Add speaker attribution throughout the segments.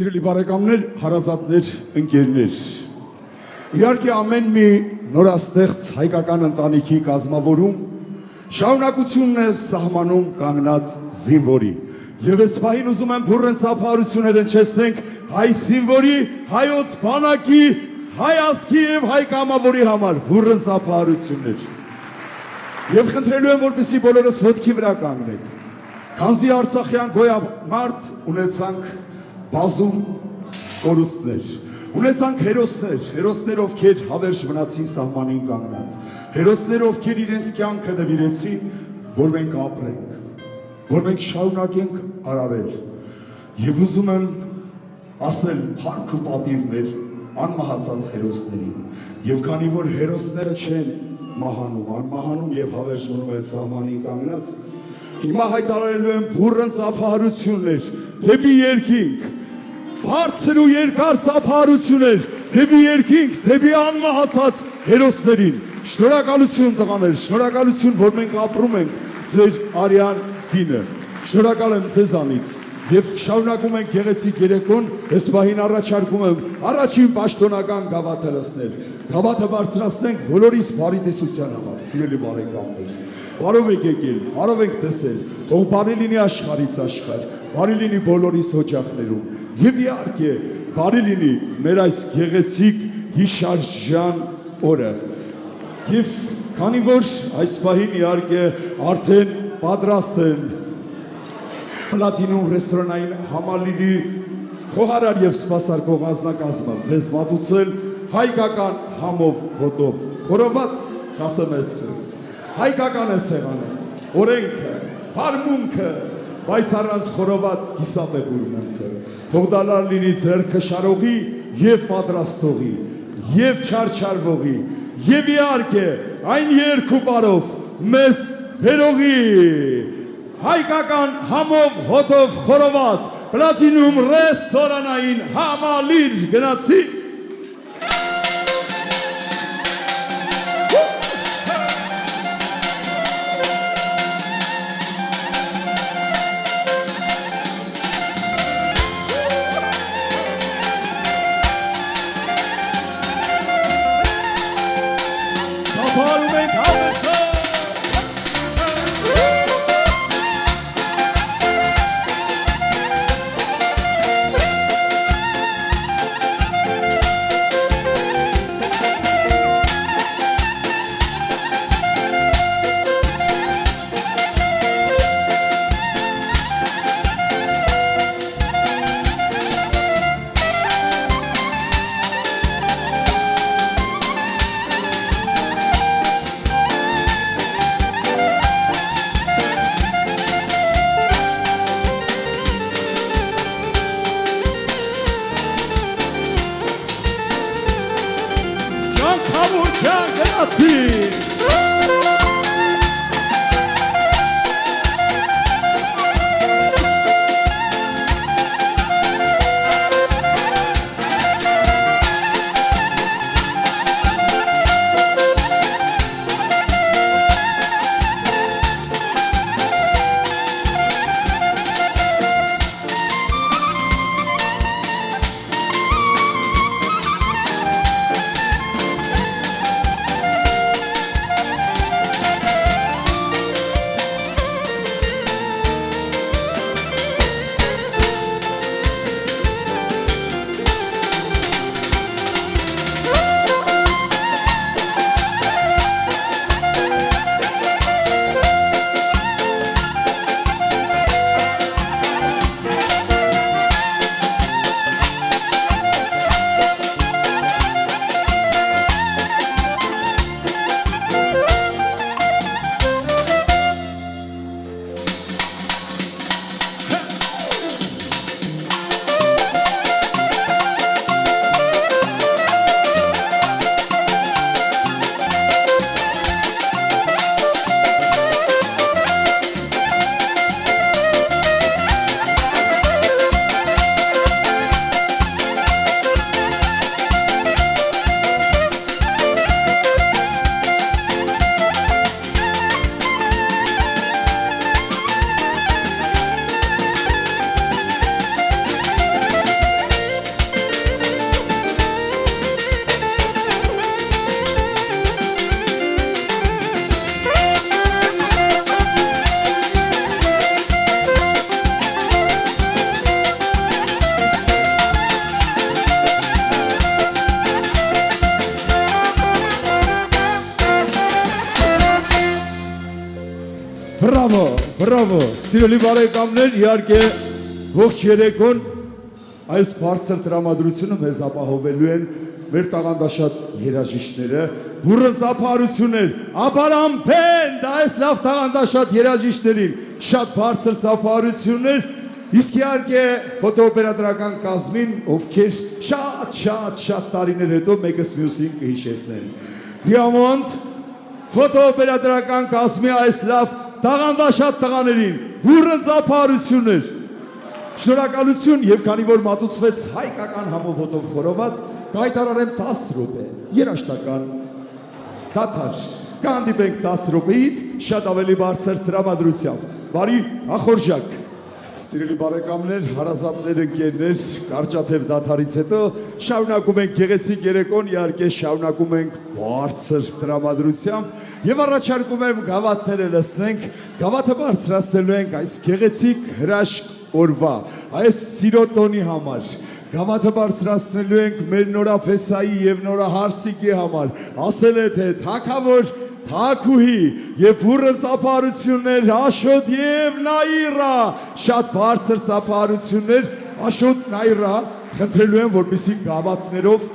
Speaker 1: Սիրելի բարեկամներ, հարազատներ, ընկերներ, իհարկե ամեն մի նորաստեղծ հայկական ընտանիքի կազմավորում շարունակությունն է սահմանում կանգնած զինվորի։ Եվ այս պահին ուզում եմ բուռն ծափահարություններ հնչեցնենք հայ զինվորի, հայոց բանակի, հայ ազգի և հայ կամավորի համար բուռն ծափահարություններ։ Եվ խնդրելու եմ, որպեսզի բոլորս ոտքի վրա կանգնենք, քանզի արցախյան գոյամարտ ունեցանք բազում կորուստներ, ունեցանք հերոսներ, ովքեր հավերժ մնացին սահմանին կանգնած, հերոսներ, ովքեր իրենց կյանքը նվիրեցին, որ մենք ապրենք, որ մենք շարունակենք արարել։ Եվ ուզում եմ ասել փառք ու պատիվ մեր անմահացած հերոսներին, եւ քանի որ հերոսները չեն մահանում, անմահանում եւ հավերժ մնում են սահմանին կանգնած, հիմա հայտարարելու եմ բուռն ծափահարություններ դեպի երկինք, բարձր ու երկար ծափահարություններ դեպի երկինք, դեպի անմահացած հերոսներին։ Շնորհակալություն տղաներ, շնորհակալություն, որ մենք ապրում ենք ձեր արյան գինը։ Շնորհակալ եմ ձեզանից եւ շարունակում ենք գեղեցիկ երեկոն, այս պահին առաջարկում եմ առաջին պաշտոնական գավաթը լսնել։ Գավաթը բարձրացնենք բոլորիս բարի տեսության համար, սիրելի բարեկամներ։ Բարով եք եկել, բարով եք տեսել, թող բարի լինի աշխարհից աշխարհ, բարի լինի բոլորիս օջախներում եւ իհարկե բարի լինի մեր այս գեղեցիկ հիշարժան օրը։ Եվ քանի որ այս պահին իհարկե արդեն պատրաստ են Պլատինում ռեստորանային համալիրի խոհարար եւ սպասարկող անձնակազմը մեզ մատուցել հայկական համով հոտով խորոված կասեմ այդպես հայկական է սեղանը, օրենքը, հարմունքը, բայց առանց խորոված կիսապ է բուրմունքը, թող դալար լինի ձեռքը շարողի և պատրաստողի, և չարչարվողի, և իհարկե այն երկու պարով մեզ բերողի, հայկական համով հոտով խորոված, Պլատինում ռեստորանային համալիր գնացի, Բրավո, բրավո, սիրելի բարեկամներ, իհարկե ողջ երեկոն այս բարձր տրամադրությունը մեզ ապահովելու են մեր տաղանդաշատ երաժիշտները, բուրըն ծափարություններ, ապարանփեն, դա այս լավ տաղանդաշատ երաժիշտներին, շատ բարձր ծափարություններ, իսկ իհարկե ֆոտոօպերատորական կազմին, ովքեր շատ տարիներ հետո մեկս մյուսին կհիշեցնեն։ Դիամոնդ ֆոտոօպերատորական կազմի այս լավ տաղանդաշատ տղաներին, բուրըն ծափարություններ, շնորհակալություն եւ քանի որ մատուցվեց հայկական համովոտով խորոված, կհայտարարեմ 10 րոպե երաշտական դադար։ Կհանդիպենք 10 րոպեից շատ ավելի բարձր տրամադրությամբ։ Բարի ախորժակ։ Սիրելի բարեկամներ, հարազատներ, ընկերներ, կարճաթև դադարից հետո շարունակում ենք գեղեցիկ երեկոն, իհարկե շարունակում ենք բարձր տրամադրությամբ եւ առաջարկում եմ գավաթները լսնենք, գավաթը բարձրացնելու ենք այս գեղեցիկ հրաշք օրվա, այս սիրոտոնի համար, գավաթը բարձրացնելու ենք մեր նորապեսայի և նորահարսիկի համար, ասել է թե թագավոր թագուհի և բուրըն ծափարություններ Աշոտ և Նայիրա, շատ բարձր ծափարություններ Աշոտ Նայիրա, խնդրելու եմ որպեսզի գավաթներով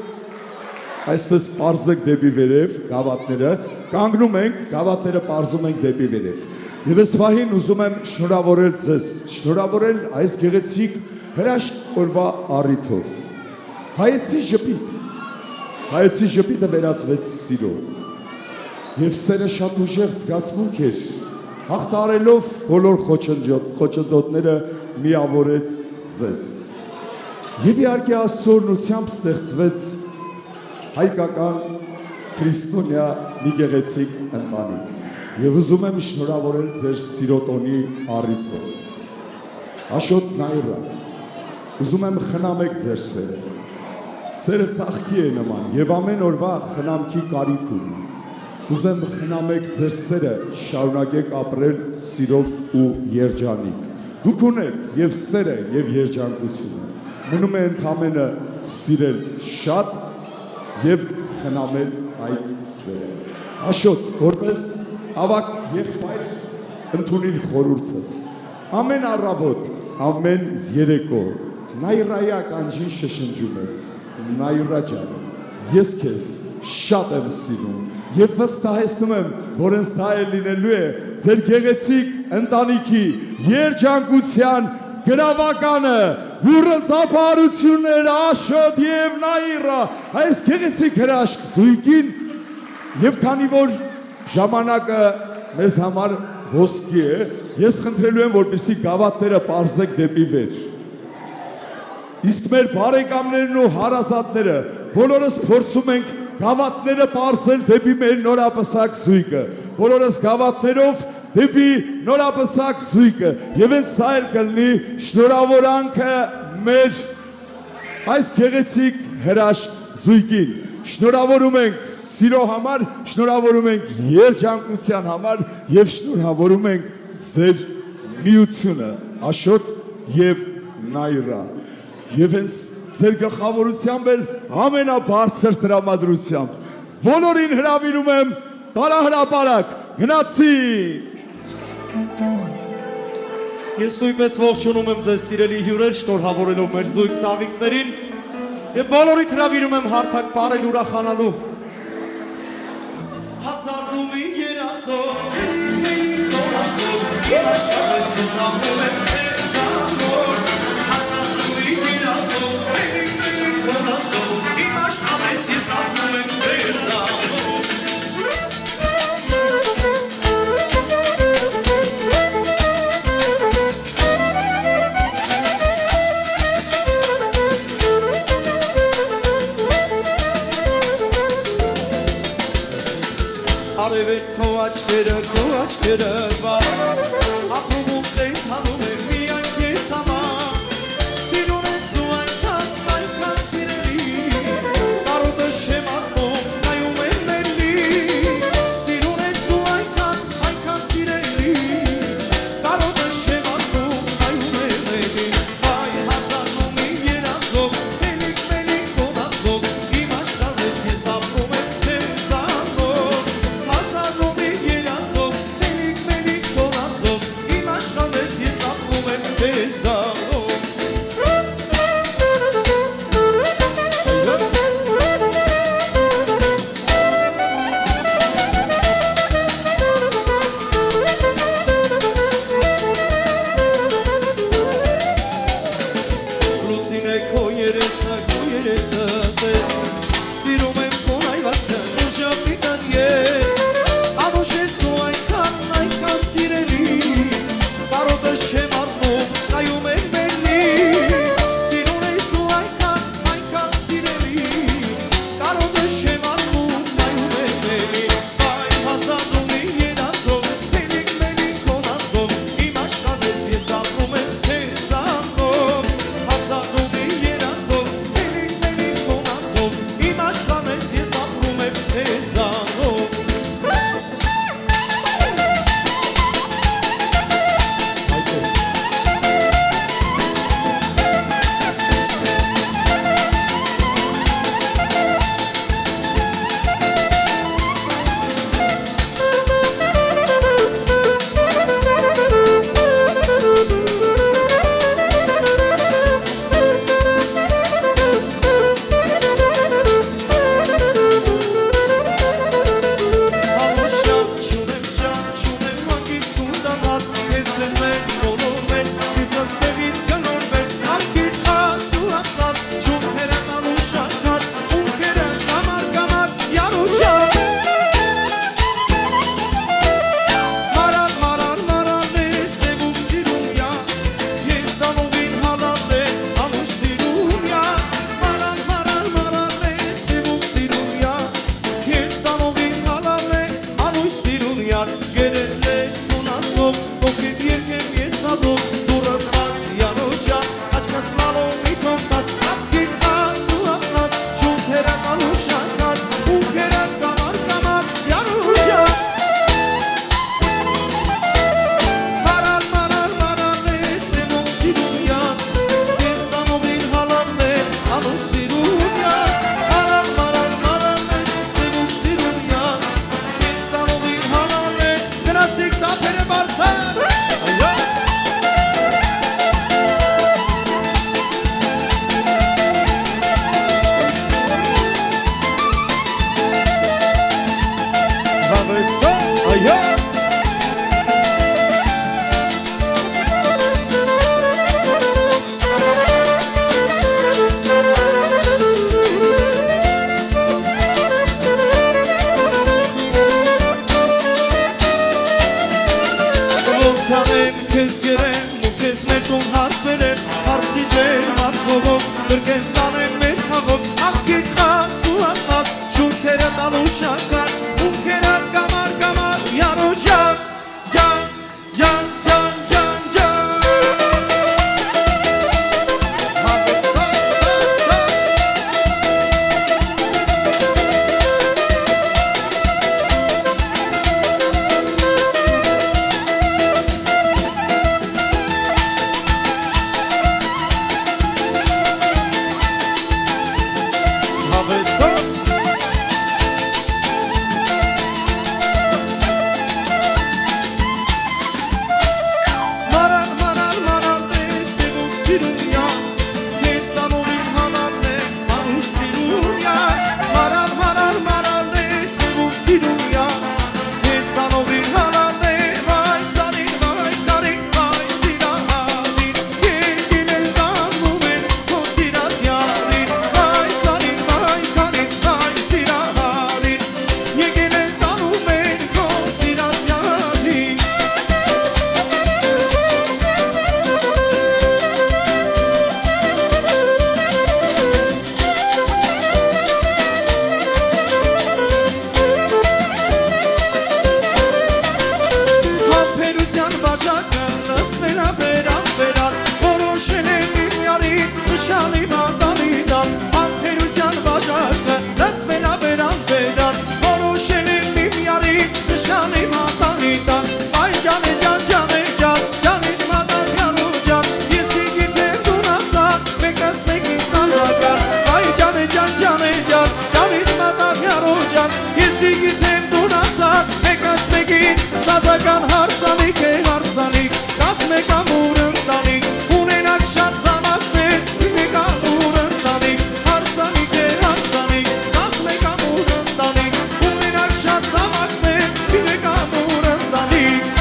Speaker 1: այսպես պարզեք դեպի վերև գավաթները, կանգնում ենք, գավաթները պարզում ենք դեպի վերև։ Եվ այս պահին ուզում եմ շնորհավորել ձեզ, շնորհավորել այս գեղեցիկ հրաշք օրվա առիթով։ Հայեցի ժպիտը վերածվեց սիրո։ Եվ սերը շատ ուժեղ զգացմունք էր, հաղթարելով բոլոր խոչընդոտները միավորեց ձեզ։ Եվ իհարկե Աստծո օրհնությամբ ստեղծվեց հայկական քրիստոնյա մի գեղեցիկ ընտանիք։ Եվ ուզում եմ շնորհավորել ձեր սիրոտոնի առիթով։ Աշոտ Նայիրա, ուզում եմ խնամեք ձեր սերը։ Սերը ծաղկի է նման եւ ամեն օրվա խնամքի կարիք ունի։ Ուզեմ խնամեք ձեր սերը, շարունակեք ապրել սիրով ու երջանիկ։ Դուք ունեք եւ սերը եւ երջանկությունը։ Մնում է ընդամենը սիրել շատ եւ խնամել այդ սերը։ Աշոտ, որպես ավակ եղբայր, ընդունիր խորհուրդս։ Ամեն առավոտ, ամեն երեկո Նայիրայի ականջին շշնջում ես. Նայիրա ջան, ես քեզ շատ եմ սիրում եւ վստահեցնում եմ, որ ինձ դա էլ լինելու է ձեր գեղեցիկ ընտանիքի երջանկության գրավականը, բուրըն ծափարություններ Աշոտ եւ Նայիրա, այս գեղեցիկ հրաշք զույգին եւ քանի որ ժամանակը մեզ համար ոսկի է, ես խնդրելու եմ, որպեսզի գավաթները պարզեք դեպի վեր։ Իսկ մեր բարեկամներն ու հարազատները բոլորս փորձում ենք գավաթները պարզել դեպի մեր նորապսակ զույգը, բոլորս գավաթներով դեպի նորապսակ զույգը, եւ հենց սա էլ կլինի շնորհավորանքը մեր այս գեղեցիկ հրաշք զույգին։ Շնորհավորում ենք սիրո համար, շնորհավորում ենք երջանկության համար եւ շնորհավորում ենք ձեր միությունը Աշոտ եւ Նայիրա։ Եվ հենց ձեր գլխավորությամբ էլ ամենաբարձր տրամադրությամբ բոլորին հրավիրում եմ բարահրապարակ գնացինք։
Speaker 2: Ես նույնպես ողջունում եմ ձեզ սիրելի հյուրեր, շնորհավորելով մեր զույգ ծաղիկներին եւ բոլորիդ հրավիրում եմ հարթակ բարել ուրախանալու։ Հազարում երազով, նորասով, իմ աշխատես ես աղում եմ ձեզ ամոր։ Հազարում երազով, նորասով, իմ աշխատես ես աղում եմ ձեզ ամոր։ Քո աչքերը վար ապրում ու խենթանում եմ միայն քեզ համար Սիրուն ես դու այնքան սիրելի Բարոտը շեմ ատվում նայում եմ ներլի Սիրուն ես դու այնքան սիրելի Բարոտը շեմ ատվում նայում եմ ներլի Վայ հազարում իմ երազով մելիք կոնասով Իմ աշխարհս ես ապրում եմ քեզ ամոր Հազարում իմ երազով մելիք կոնասով ժողով Գրկեն տանեմ մեր խաղով Աղքիք խասու ատմաս Շունքերը տալու շակար Ունքերը կամար կամար Յարո ջան Ջան ջան ջան ջան ջան Սազական հարսանիք է հարսանիք Կասմեք ամուր ընտանիք Ունենակ շատ զամակներ Ունեք ամուր ընտանիք Հարսանիք է հարսանիք Կասմեք ամուր ընտանիք Ունենակ շատ զամակներ Ունեք ամուր ընտանիք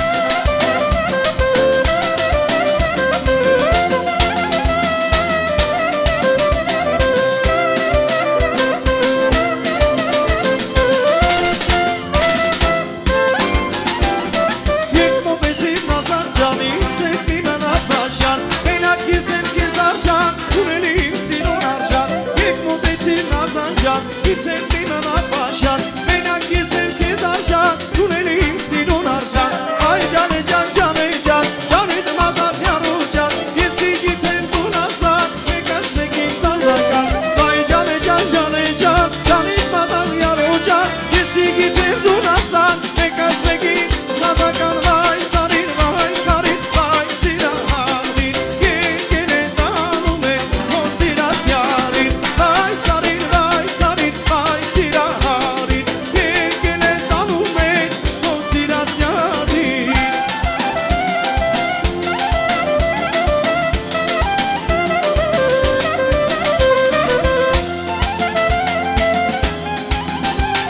Speaker 2: Գիցեմ դիմն ապաշան, մենակ գիզեմ կեզ արժան, ունելի իմ սիրուն արժան, այ ջան է ջան, ջան է ջան, ջան է դմատակ յարու ջան, եսի գիտեմ տուն ասան, մեկս մեկին սազական, այ ջան է ջան, ջան է ջան, ջան է դմատակ յարու ջան, եսի գիտեմ տուն ասան, մեկս մեկին սազական, վայ սարին, վայ կարին, վայ սիրահարին, եկել է տանում է, հո սիրած յարին, վայ սարին,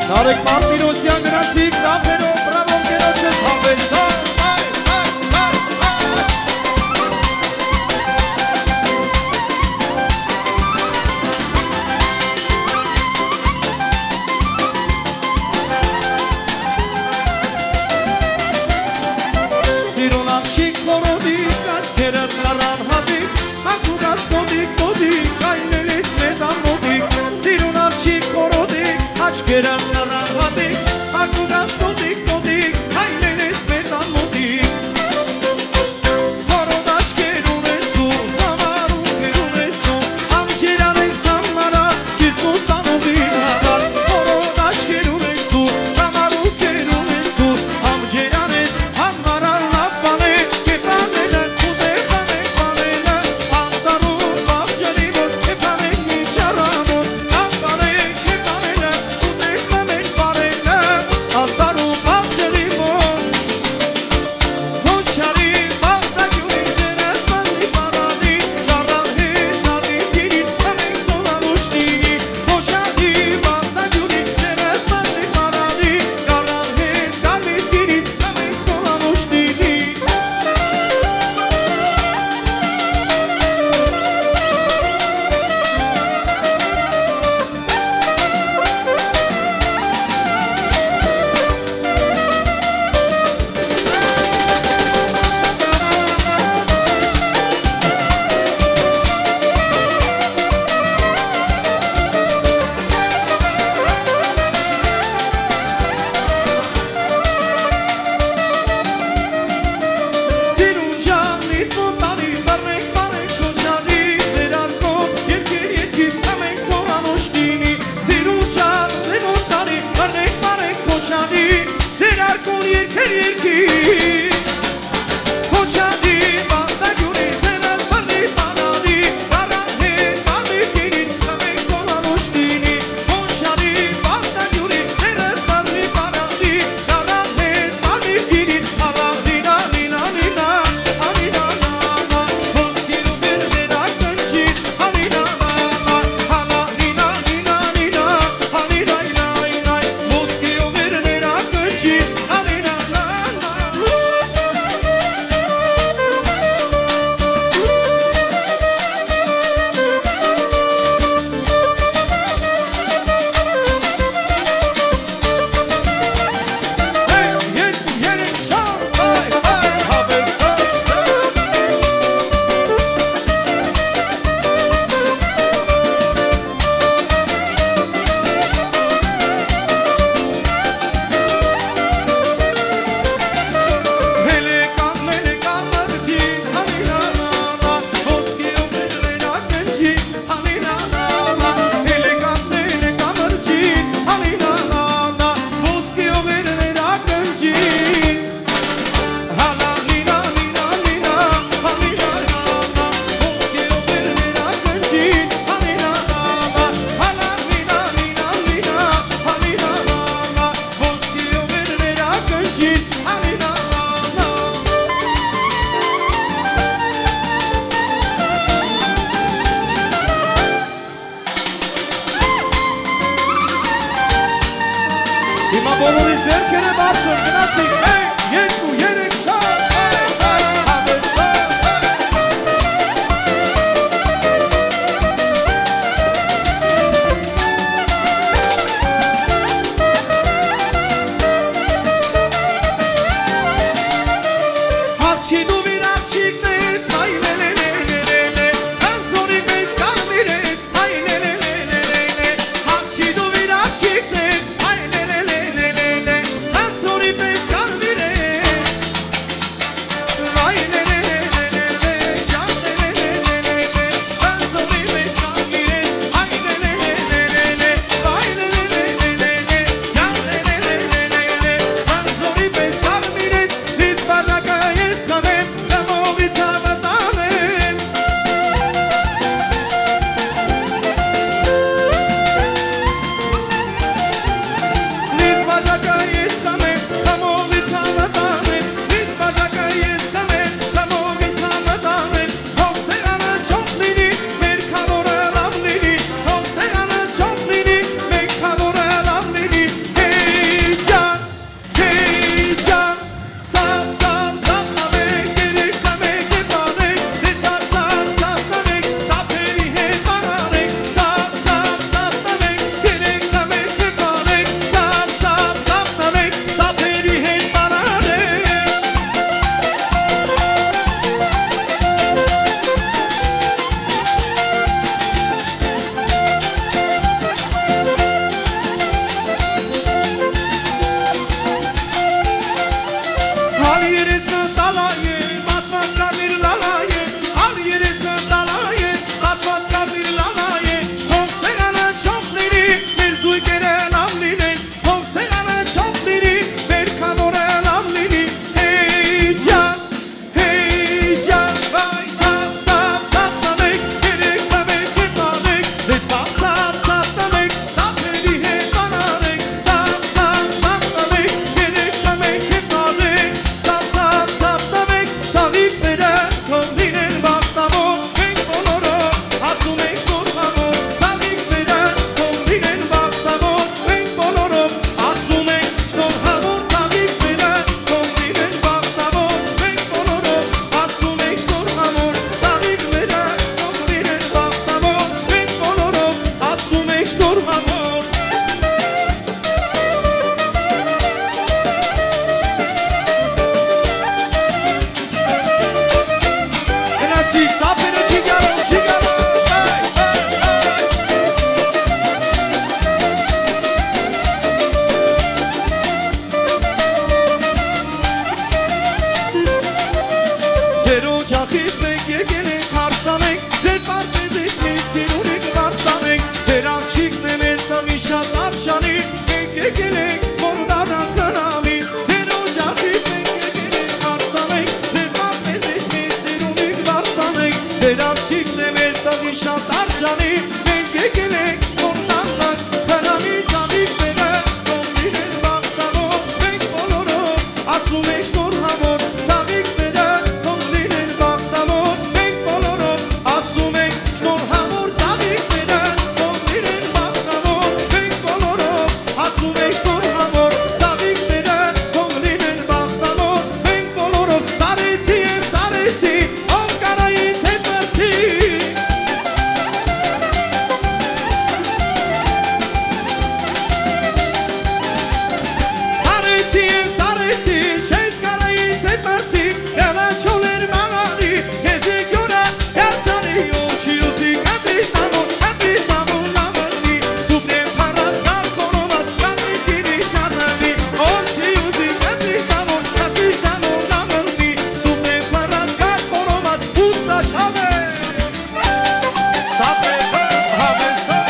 Speaker 2: Նարեկ Մարտիրոսյան գրասիկ ծապերով բրավով կերոչես հավեսան Սիրուն աղշիկ խորոդիկ աչքերը լարան հատիկ Ակուգաս նոդիկ նոդիկ այլել ես մեդան նոդիկ Սիրուն աղշիկ խորոդիկ աչքերը լարան հատիկ Ակուգաս նոդիկ նոդիկ այլել ես մեդան նոդիկ Խորոդ աչքեր ունես դու համար ունքեր ունես դու Ամջերան ես համարա կիզուն տանովին համար Խորոդ աչքեր ունես դու համար ունքեր ունես դու Ամջերան ես համարա Parek Հիմա բոլորի ձեռքերը բացր, գնացինք, մեկ, երկու, երեք, շարժ, հավեսան Հաղչի դու վիր աղջիկն ես, հայ լելելելելելե Հանձորի պես կարմիր ես, հայ լելելելելելե Հաղչի դու վիր աղջիկն ես շատ արժանի մենք եկել ենք մոռանանք հնամից ալիքները թող լինեն բախտավոր մենք բոլորով ասում ենք շնորհավոր ծաղիկները թող լինեն բախտավոր մենք բոլորով ասում ենք շնորհավոր ծաղիկները թող լինեն բախտավոր մենք բոլորով ասում ենք շնորհավոր ծաղիկները թող լինեն բախտավոր մենք բոլորով ծառեցի եմ սարեցի ով կարայից հետ մրցի Սարեցի եմ սարեցի չես կարայից հետ մրցի Եղաչոներ մանալի ես եկյորա երջանի ով չի ուզի կատիշտամոն լավնի Սուպրեմ պարած գար խորոված կամիկինի շատանի ով չի ուզի կատիշտամոն լավնի Սուպրեմ պարած գար խորոված ուստա չավե Սապե հավեսա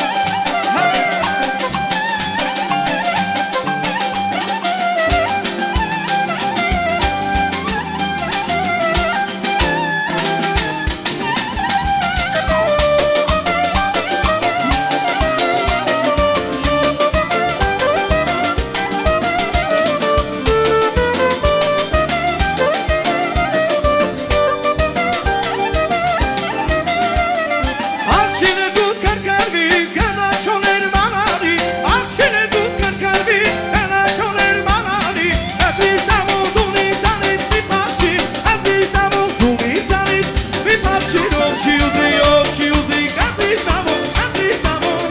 Speaker 2: Արչինը զուտ կրկրվի, գնաչոներ մանալի Արչինը զուտ կրկրվի, գնաչոներ մանալի Հդիշտամոն դունից անից մի պարչի Հդիշտամոն դունից անից մի պարչի Ով չի ուզի, կդիշտամոն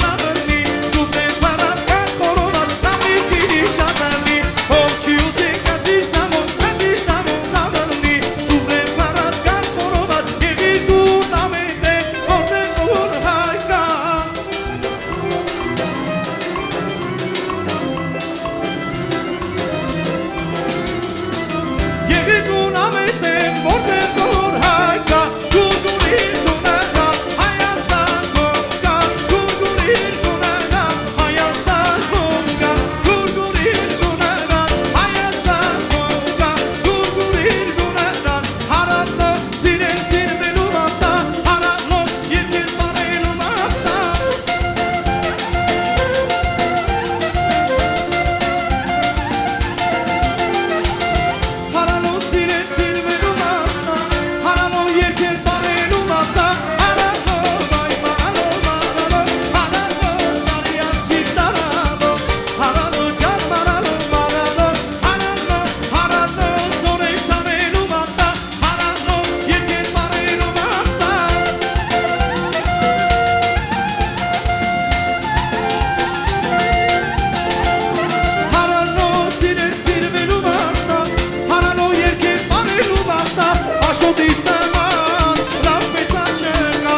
Speaker 2: լավնի Զուտեն պարած կան խորոված, տամիկինի շատանի Ով չի ուզի, կդիշտամոն լավնի Զուտեն պարած կան խորոված, եղի դուն ամեն դե, որտեղ որ հայկա Եղի դուն ամեն դե, որտեղ որ հայկա Գուրգուրիր դունենա, Հայաստան կոնկա Գուրգուրիր դունենա, Հայաստան կոնկա Գուրգուրիր դունենա, Հայաստան կոնկա Գուրգուրիր դունենա, Հարատնո, սիրել սիրվելու մավտա Հարատնո, երկել բարելու մավտա Հարալո սիրել սիրվելու մավտա Հարալո երկել բարելու մավտա Հարալո բայ մարալո Հարալո սարի աղջիկ տարալո Հարալո ջան մարալո Հարալո սորեն սամելու մավտա Հարալո երկել բարելու մավտա Հարալո սիրել սիրվելու մավտա Հարալո երկել բարելու մավտա Աշոտից նման լավ պես աչկա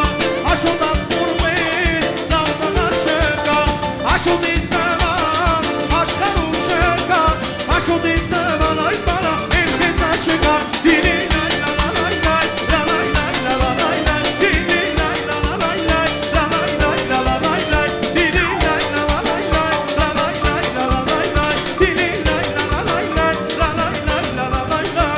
Speaker 2: Աշոտատ որպես լավ տնաշկա Աշոտից նման աշխարում չկա Աշոտից նման այդ բանա էլ պես աչկա Դինի լայ լա լա լայ լայ Լա լայ լայ լա լա լայ լայ Դինի լայ լա լա լայ լայ Լա լայ լայ լա լա լայ լայ Դինի լայ լա լա լայ լայ Լա լայ լայ լա լա լայ լայ Դինի լայ լա լա լայ լայ Լա լայ լայ լա լա լայ լայ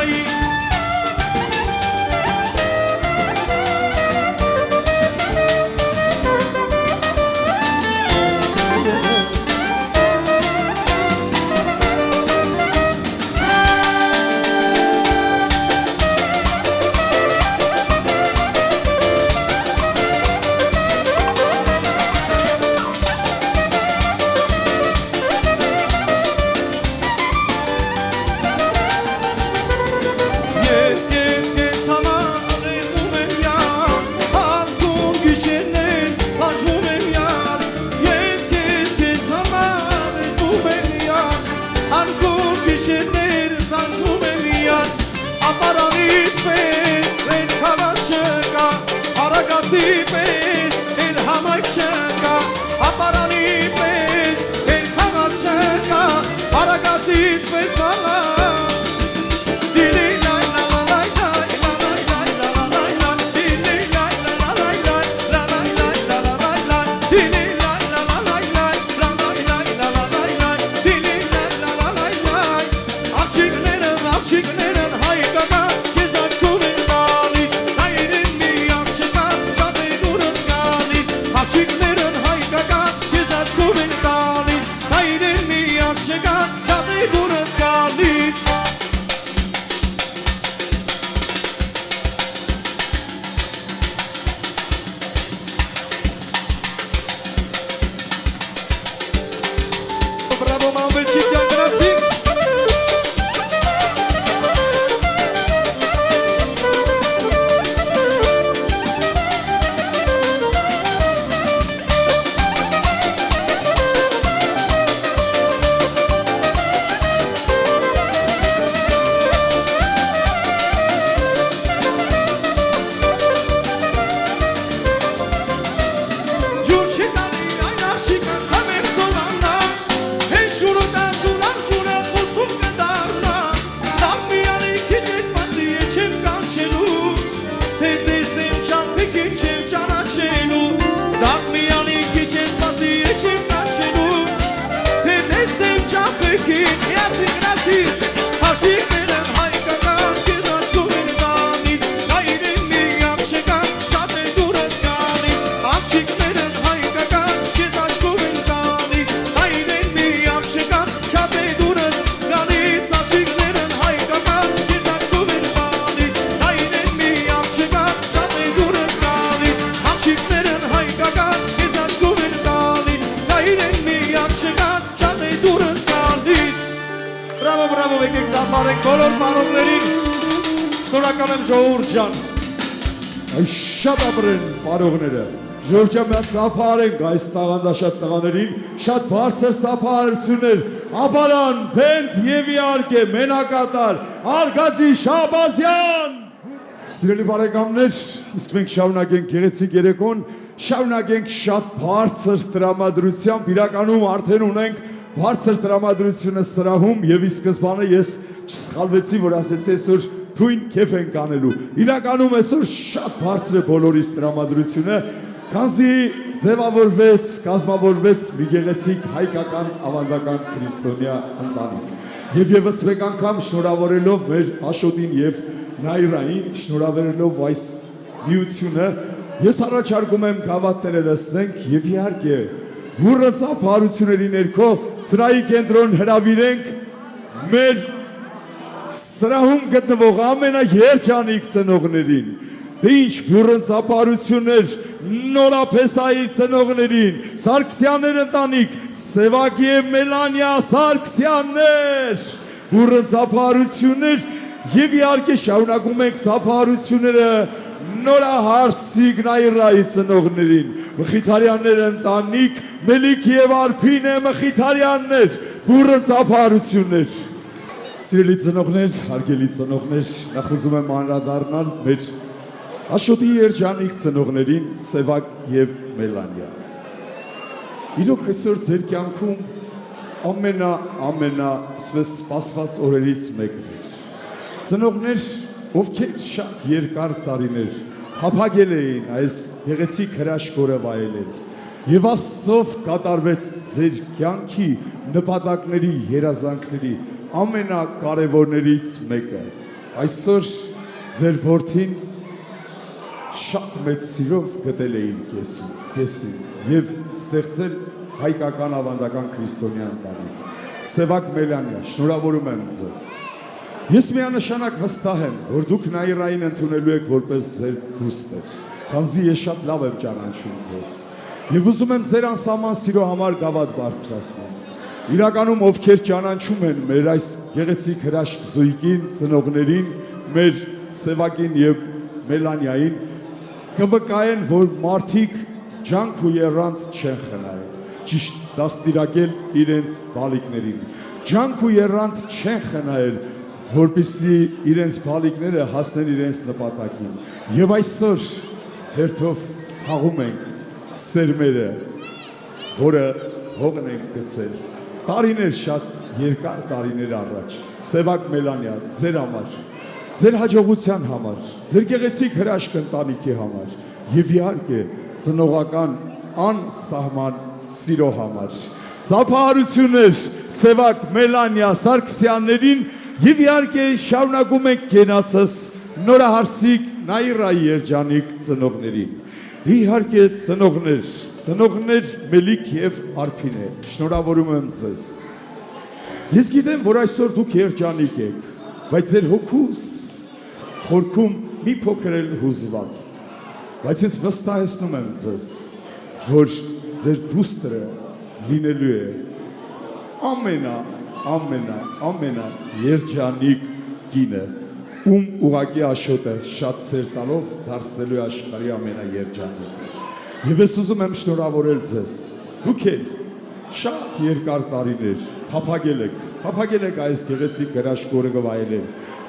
Speaker 2: Ես քեզ համար եղում եմ յար Հարկում գիշերներ հաշվում եմ յար Ես քեզ համար եղում եմ յար Հարկում գիշերներ հաշվում եմ յար Ապարանից պես են քաղաք չկա Հարագացի պես են համայնք չկա Ապարանի պես են քաղաք չկա Հարագացից պես մալա Աղջիկներն հայկական, քեզ աչքում են տալիս Հայերեն մի աղջկա, շատ է բոլոր բարողներին շնորհակալ եմ ժողովուրդ ջան։
Speaker 1: Այս շատ ապրեն բարողները։ Ժողովրդական ծափարենք այս տաղանդաշատ տղաներին, շատ բարձր ծափարություններ, ապարան, բենդ եւ իհարկե մենակատար Արգազի Շահբազյան։ Սիրելի բարեկամներ, իսկ մենք շարունակենք գեղեցիկ երեկոն, շարունակենք շատ բարձր տրամադրությամբ, իրականում արդեն ունենք բարձր տրամադրությունը սրահում եւ ի սկզբանե ես չսխալվեցի, որ ասեցի այսօր թույն քեֆ ենք անելու։ Իրականում այսօր շատ բարձր է բոլորիս տրամադրությունը, քանզի ձևավորվեց, կազմավորվեց մի գեղեցիկ հայկական ավանդական քրիստոնյա ընտանիք։ Եվ եւս մեկ անգամ շնորհավորելով մեր Աշոտին եւ Նայրային, շնորհավորելով այս միությունը, ես առաջարկում եմ գավաթները լցնենք եւ իհարկե բուրը ծափարությունների ներքո սրահի կենտրոն հրավիրենք մեր սրահում գտնվող ամենաերջանիկ ծնողներին։ Դե ինչ բուրըն ծափարություններ Նորապեսայի ծնողներին, Սարգսյաններ ընտանիք, Սևակ եւ Մելանիա Սարգսյաններ, բուրըն ծափարություններ եւ իհարկե շարունակում ենք ծափարությունները Նորահարսիկ Նայրայի ծնողներին, Մխիթարյաններ ընտանիք, Մելիք եւ Արփինե Մխիթարյաններ, բուրըն ծափարություններ։ Սիրելի ծնողներ, հարգելի ծնողներ, նախ ուզում եմ անդրադառնալ մեր Աշոտի երջանիկ ծնողներին Սևակ եւ Մելանիա։ Իրոք այսօր ձեր կյանքում ամենա սպասված օրերից մեկն է։ Ծնողներ, ովքեր շատ երկար տարիներ հապաղել էին այս գեղեցիկ հրաշքորը վայելել եւ Աստծով կատարվեց ձեր կյանքի նպատակների, երազանքների ամենակարևորներից մեկը։ Այսօր ձեր որդին շատ մեծ սիրով գտել է իր կեսին եւ ստեղծել հայկական ավանդական քրիստոնյա ընտանիք։ Սևակ Մելանիա, շնորհավորում եմ ձեզ։ Ես միանշանակ վստահ եմ, որ դուք Նայրային ընդունելու եք որպես ձեր դուստր, քանզի ես շատ լավ եմ ճանաչում ձեզ եւ ուզում եմ ձեր անսահման սիրո համար գավաթ բարձրացնել։ Իրականում ովքեր ճանաչում են մեր այս գեղեցիկ հրաշք զույգին, ծնողներին, մեր Սևակին եւ Մելանիային, կվկայեն, որ մարդիկ ջանք ու երրանդ չեն խնայել, ճիշտ դաստիարակել իրենց բալիկներին, ջանք ու երրանդ չեն խնայել, որպեսզի իրենց բալիկները հասնեն իրենց նպատակին։ Եվ այսօր հերթով հաղում ենք սերմերը, որը հողն ենք գցել։ Տարիներ, շատ երկար տարիներ առաջ, Սևակ Մելանիա, ձեր համար, ձեր հաջողության համար, ձեր գեղեցիկ հրաշք ընտանիքի համար եւ իհարկե ծնողական անսահման սիրո համար։ Ծափահարություններ Սևակ Մելանիա Սարգսյաններին եւ իհարկե շարունակում ենք գենացս Նորահարսիկ Նայրայի երջանիկ ծնողներին։ Իհարկե ծնողներ Մելիք եւ Արփինե, շնորհավորում եմ ձեզ։ Ես գիտեմ, որ այսօր դուք երջանիկ եք, բայց ձեր հոգուս խորքում մի փոքր էլ հուզված։ Բայց ես վստահեցնում եմ ձեզ, որ ձեր դուստրը լինելու է ամենա երջանիկ կինը, ում ուղակի Աշոտը շատ սեր տալով դարձնելու է աշխարհի ամենաերջանիկը։ Եվ ես ուզում եմ շնորհավորել ձեզ, դուք էլ շատ երկար տարիներ փափագել եք այս գեղեցիկ հրաշքորը գվայելել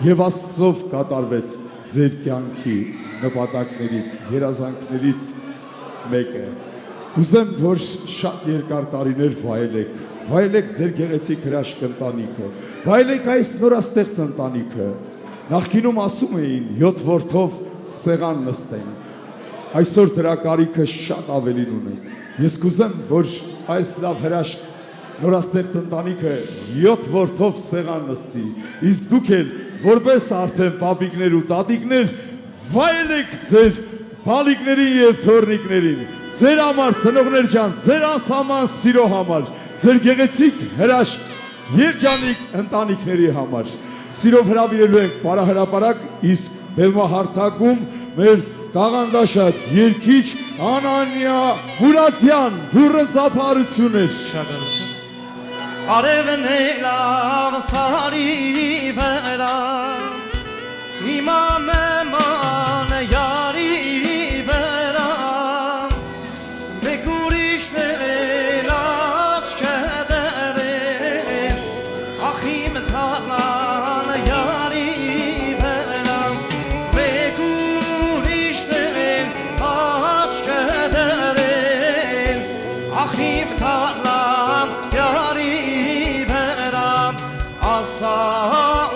Speaker 1: եւ Աստծով կատարվեց ձեր կյանքի նպատակներից, երազանքներից մեկը։ Ուզեմ, որ շատ երկար տարիներ վայելեք ձեր գեղեցիկ հրաշք ընտանիքը, վայելեք այս նորաստեղծ ընտանիքը։ Նախկինում ասում էին 7 որդով սեղան նստեն, այսօր դրա կարիքը շատ ավելին ունեն։ Ես կուզեմ, որ այս լավ հրաշք նորաստեղծ ընտանիքը 7 որդով սեղան նստի, իսկ դուք էլ որպես արդեն պապիկներ ու տատիկներ վայելեք ձեր բալիկներին եւ թոռնիկներին, ձեր համար ծնողներ ջան, ձեր անսահման սիրո համար, ձեր գեղեցիկ հրաշք երջանիկ ընտանիքների համար։ Սիրով հրավիրելու ենք բարահրապարակ, իսկ բեմահարթակում մեր տաղանդաշատ երգիչ Անանիա Մուրադյան, բուրըն ծափահարություններ։
Speaker 2: Շնորհակալություն։ արևն լավ սարի վրա հիմա մեման յարի վրա մեկ ուրիշներ աչքը դրեն ախ իմ թալան յարի վրա մեկ ուրիշներ աչքը դրեն ախ իմ թալան յարի վրա ասա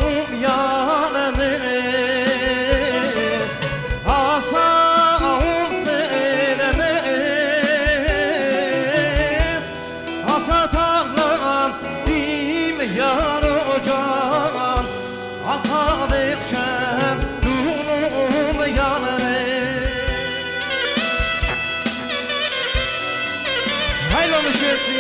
Speaker 2: ում յանն ես ասա ում սերն ես ասա թալան իմ յարո ջան ասա վերջն ում յանն հայլո մշեցի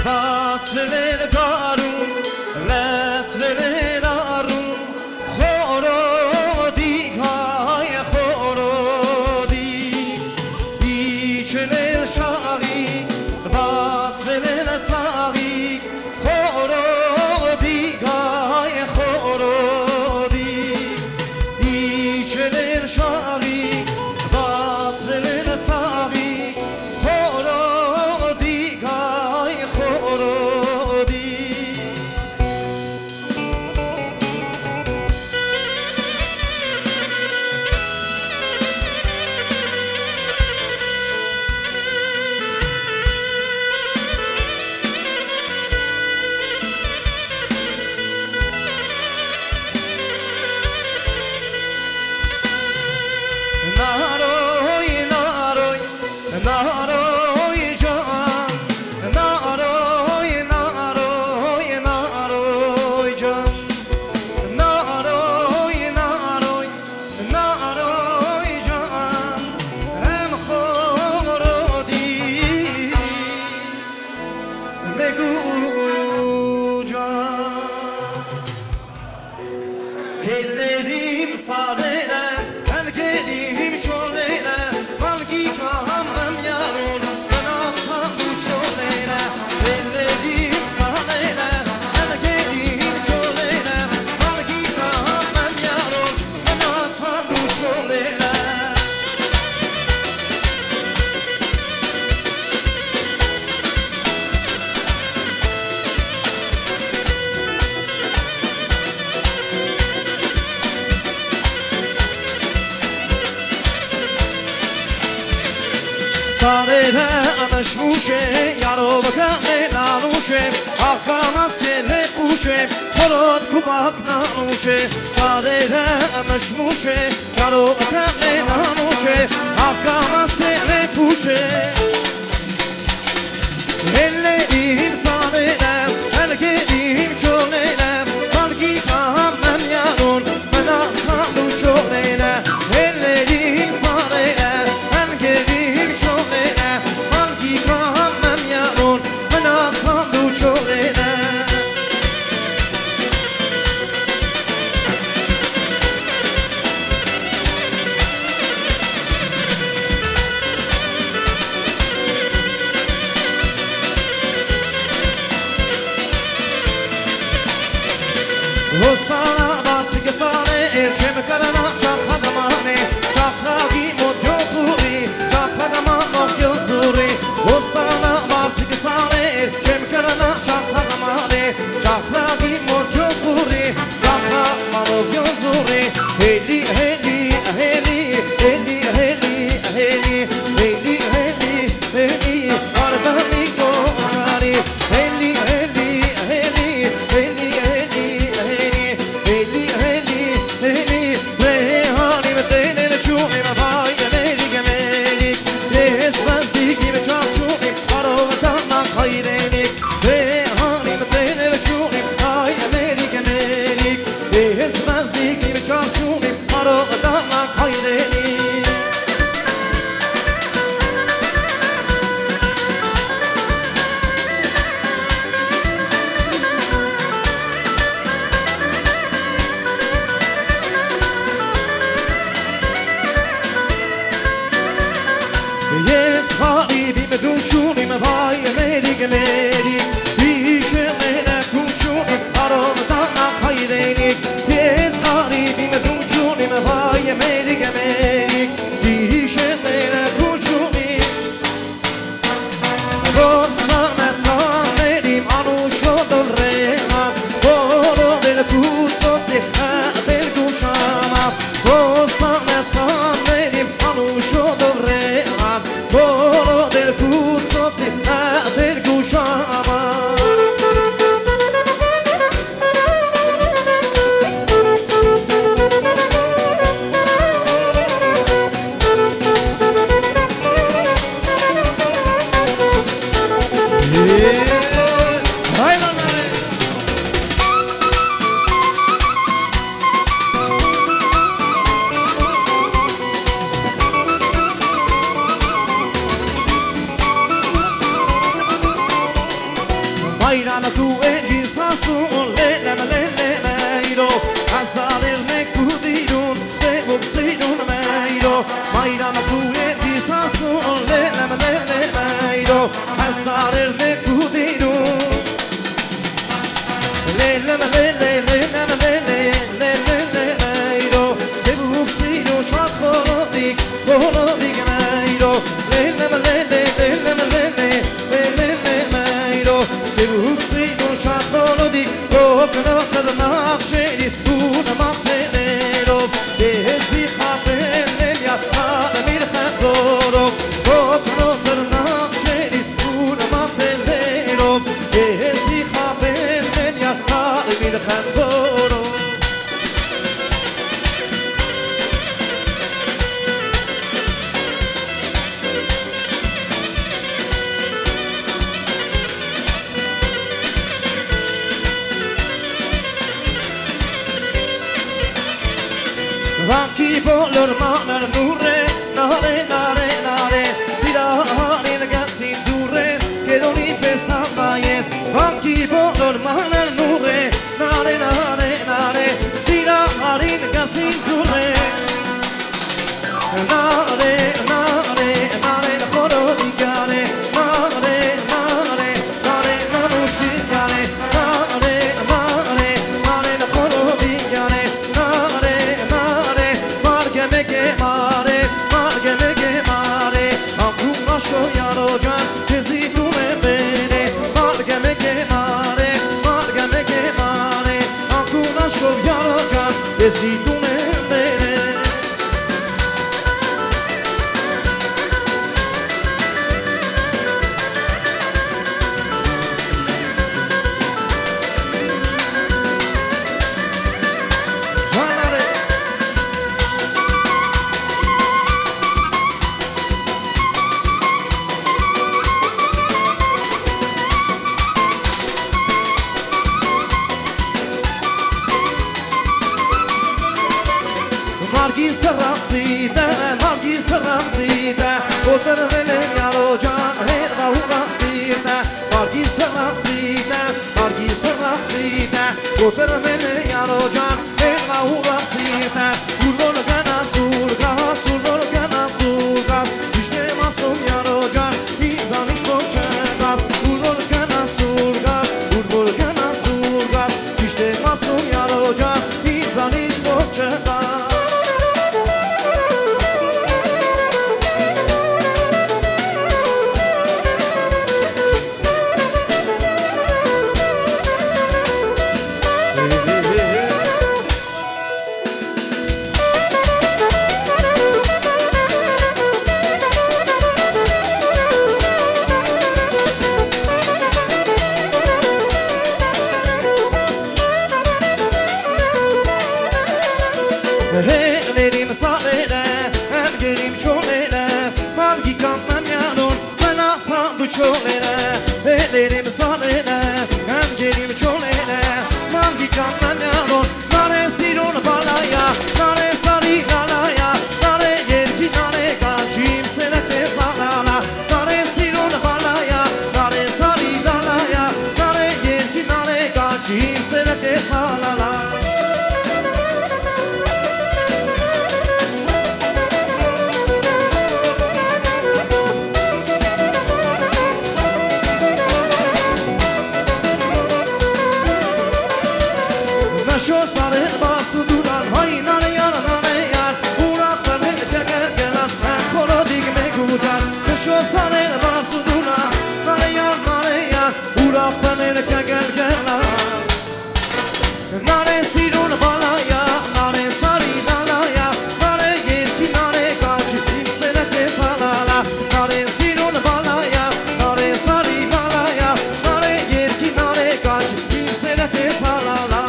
Speaker 2: Vasveler garun, lesveler arun, Chorodi gay chorodi, Bicheler shari, vasveler tsari, Chorodi gay chorodi, Bicheler shari, vasveler tsari, Chorodi gay chorodi. Naroy, naroy, naroy can, naroy, naroy, naroy can, naroy, naroy, naroy can, hem chorodi megu can. Ellerim sarılan, ben gelim çölene, balgi kahamım yarın, ben asam bu çölene. Ellerim sarılan, ben gelim çölene, balgi kahamım yarın, ben asam bu çölene. Sarere anışmışe, yarı bakanı lanuşe, Akkamaz kere kuşe, Korot kubak nanuşe. Sarere anışmışe, yarı bakanı lanuşe, Akkamaz kere kuşe. Ellerim sarere, ben gelim çölene, Balgi kahamem yarın, ben asam bu çölene. Ellerim sarere, ben gelim çölene, Balgi kahamem yarın, ben asam bu çölene. Ostana basık sane, erçem karana çaklagamane, Çaklagi mod yokuri, çaklagaman nok yok zuri. Ostana basık sane, erçem karana çaklagamane, Çaklagi mod yokuri, çaklagaman nok yok zuri. Heli heli heli heli heli heli heli heli heli arbani koçari. Heli heli heli heli heli heli heli heli rehani metene çuni me vay gemeli gemeli desbaz digi me çarçuni arovatan hayrenik rehani metene çuni vay gemeli gemeli desbaz digi me çarçuni arovatan hayrenik. غریبیم دوچونیم وای مریگ مریگ پیش منه کوچونیم آرامدان خیرینی پیش غریبیم دوچونیم وای مریگ مریگ پیش منه کوچونیم گستانه سانریم آنوشو دورم برو دل کوچوسی دل گوشم گستانه سانریم آنوشو دورم برو دل کوچوسی دل گوشم Bayrana tu engin sasun lelem meiro Azalir ne kudirun sevuk seyrun meiro Bayrana tu engin sasun lelem meiro Azalir ne kudirun Lelem meiro Sevuk seyrun şat kolodik meiro Lelem meiro Sevuk seyrun şat kolodik Koknatar nakşeris Buna matelerov Dezi khabenem ya Ademir khazorov Koknatar nakşeris Buna matelerov Dezi khabenem ya Ademir khazorov Vaki bolor manar nure Nare nare nare Siraharin gasin zure Keroni pesan bayes Vaki bolor manar nure Nare nare nare Siraharin gasin zure Nare nare nare Khoro digare Nare nare nare Nanushi gare Nare nare nare Khoro digare Aşko yaro can tezi tume bene Margeme gemare Akun aşko yaro can tezi tume bene Margis terrazita Oter vele yaro can herva urasita Margis terrazita Oter vele yaro can herva urasita Urvol gana sulgas İşte masum yaro can Nizanis poçegas Urvol gana sulgas İşte masum yaro can Nizanis poçegas Ellerim sarele, ellerim çolele Malgi kanman yanun, bana sandu çolele Ellerim sarele, ellerim çolele Malgi kanman yanun, nare sirun balaya Nare sari galaya, nare yerki nare kaçim senete salala Nare sirun balaya, nare sari galaya Nare yerki nare kaçim senete salala Suduran haynar yar nane yar Uraktan heke gelan Koro digme gucan Kışo sane var suduna Nane yar Uraktan heke gelan Nane sirun balaya Nane sari dalaya Nane yetki nane kaç İmsene kesalala Nane sirun balaya Nane sari dalaya Nane yetki nane kaç İmsene kesalala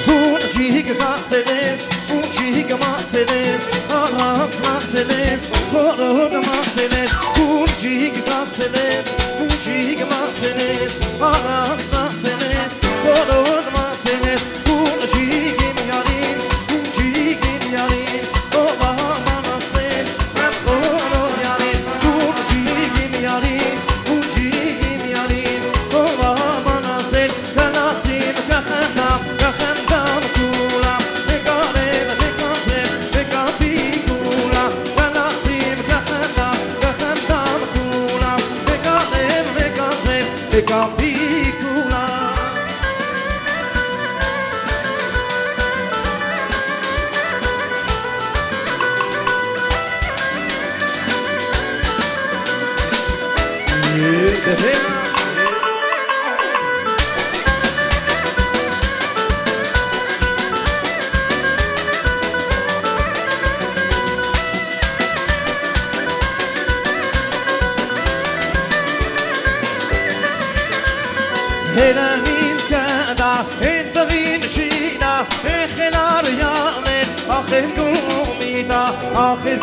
Speaker 2: Unciga Marceles, Unciga Marceles, Alas Marceles, Coroda Marceles, Unciga Marceles, Unciga Marceles, Alas Marceles, Coroda Marceles, Unciga Yarin, Unciga Yarin, Ova Manasel, Coro Yarin, Unciga Yarin, Unciga Yarin, Ova Manasel, Kalasim Kahana, Kahana. Capicula Helaninskada, Entavindshina, Echenar Yamen, Acher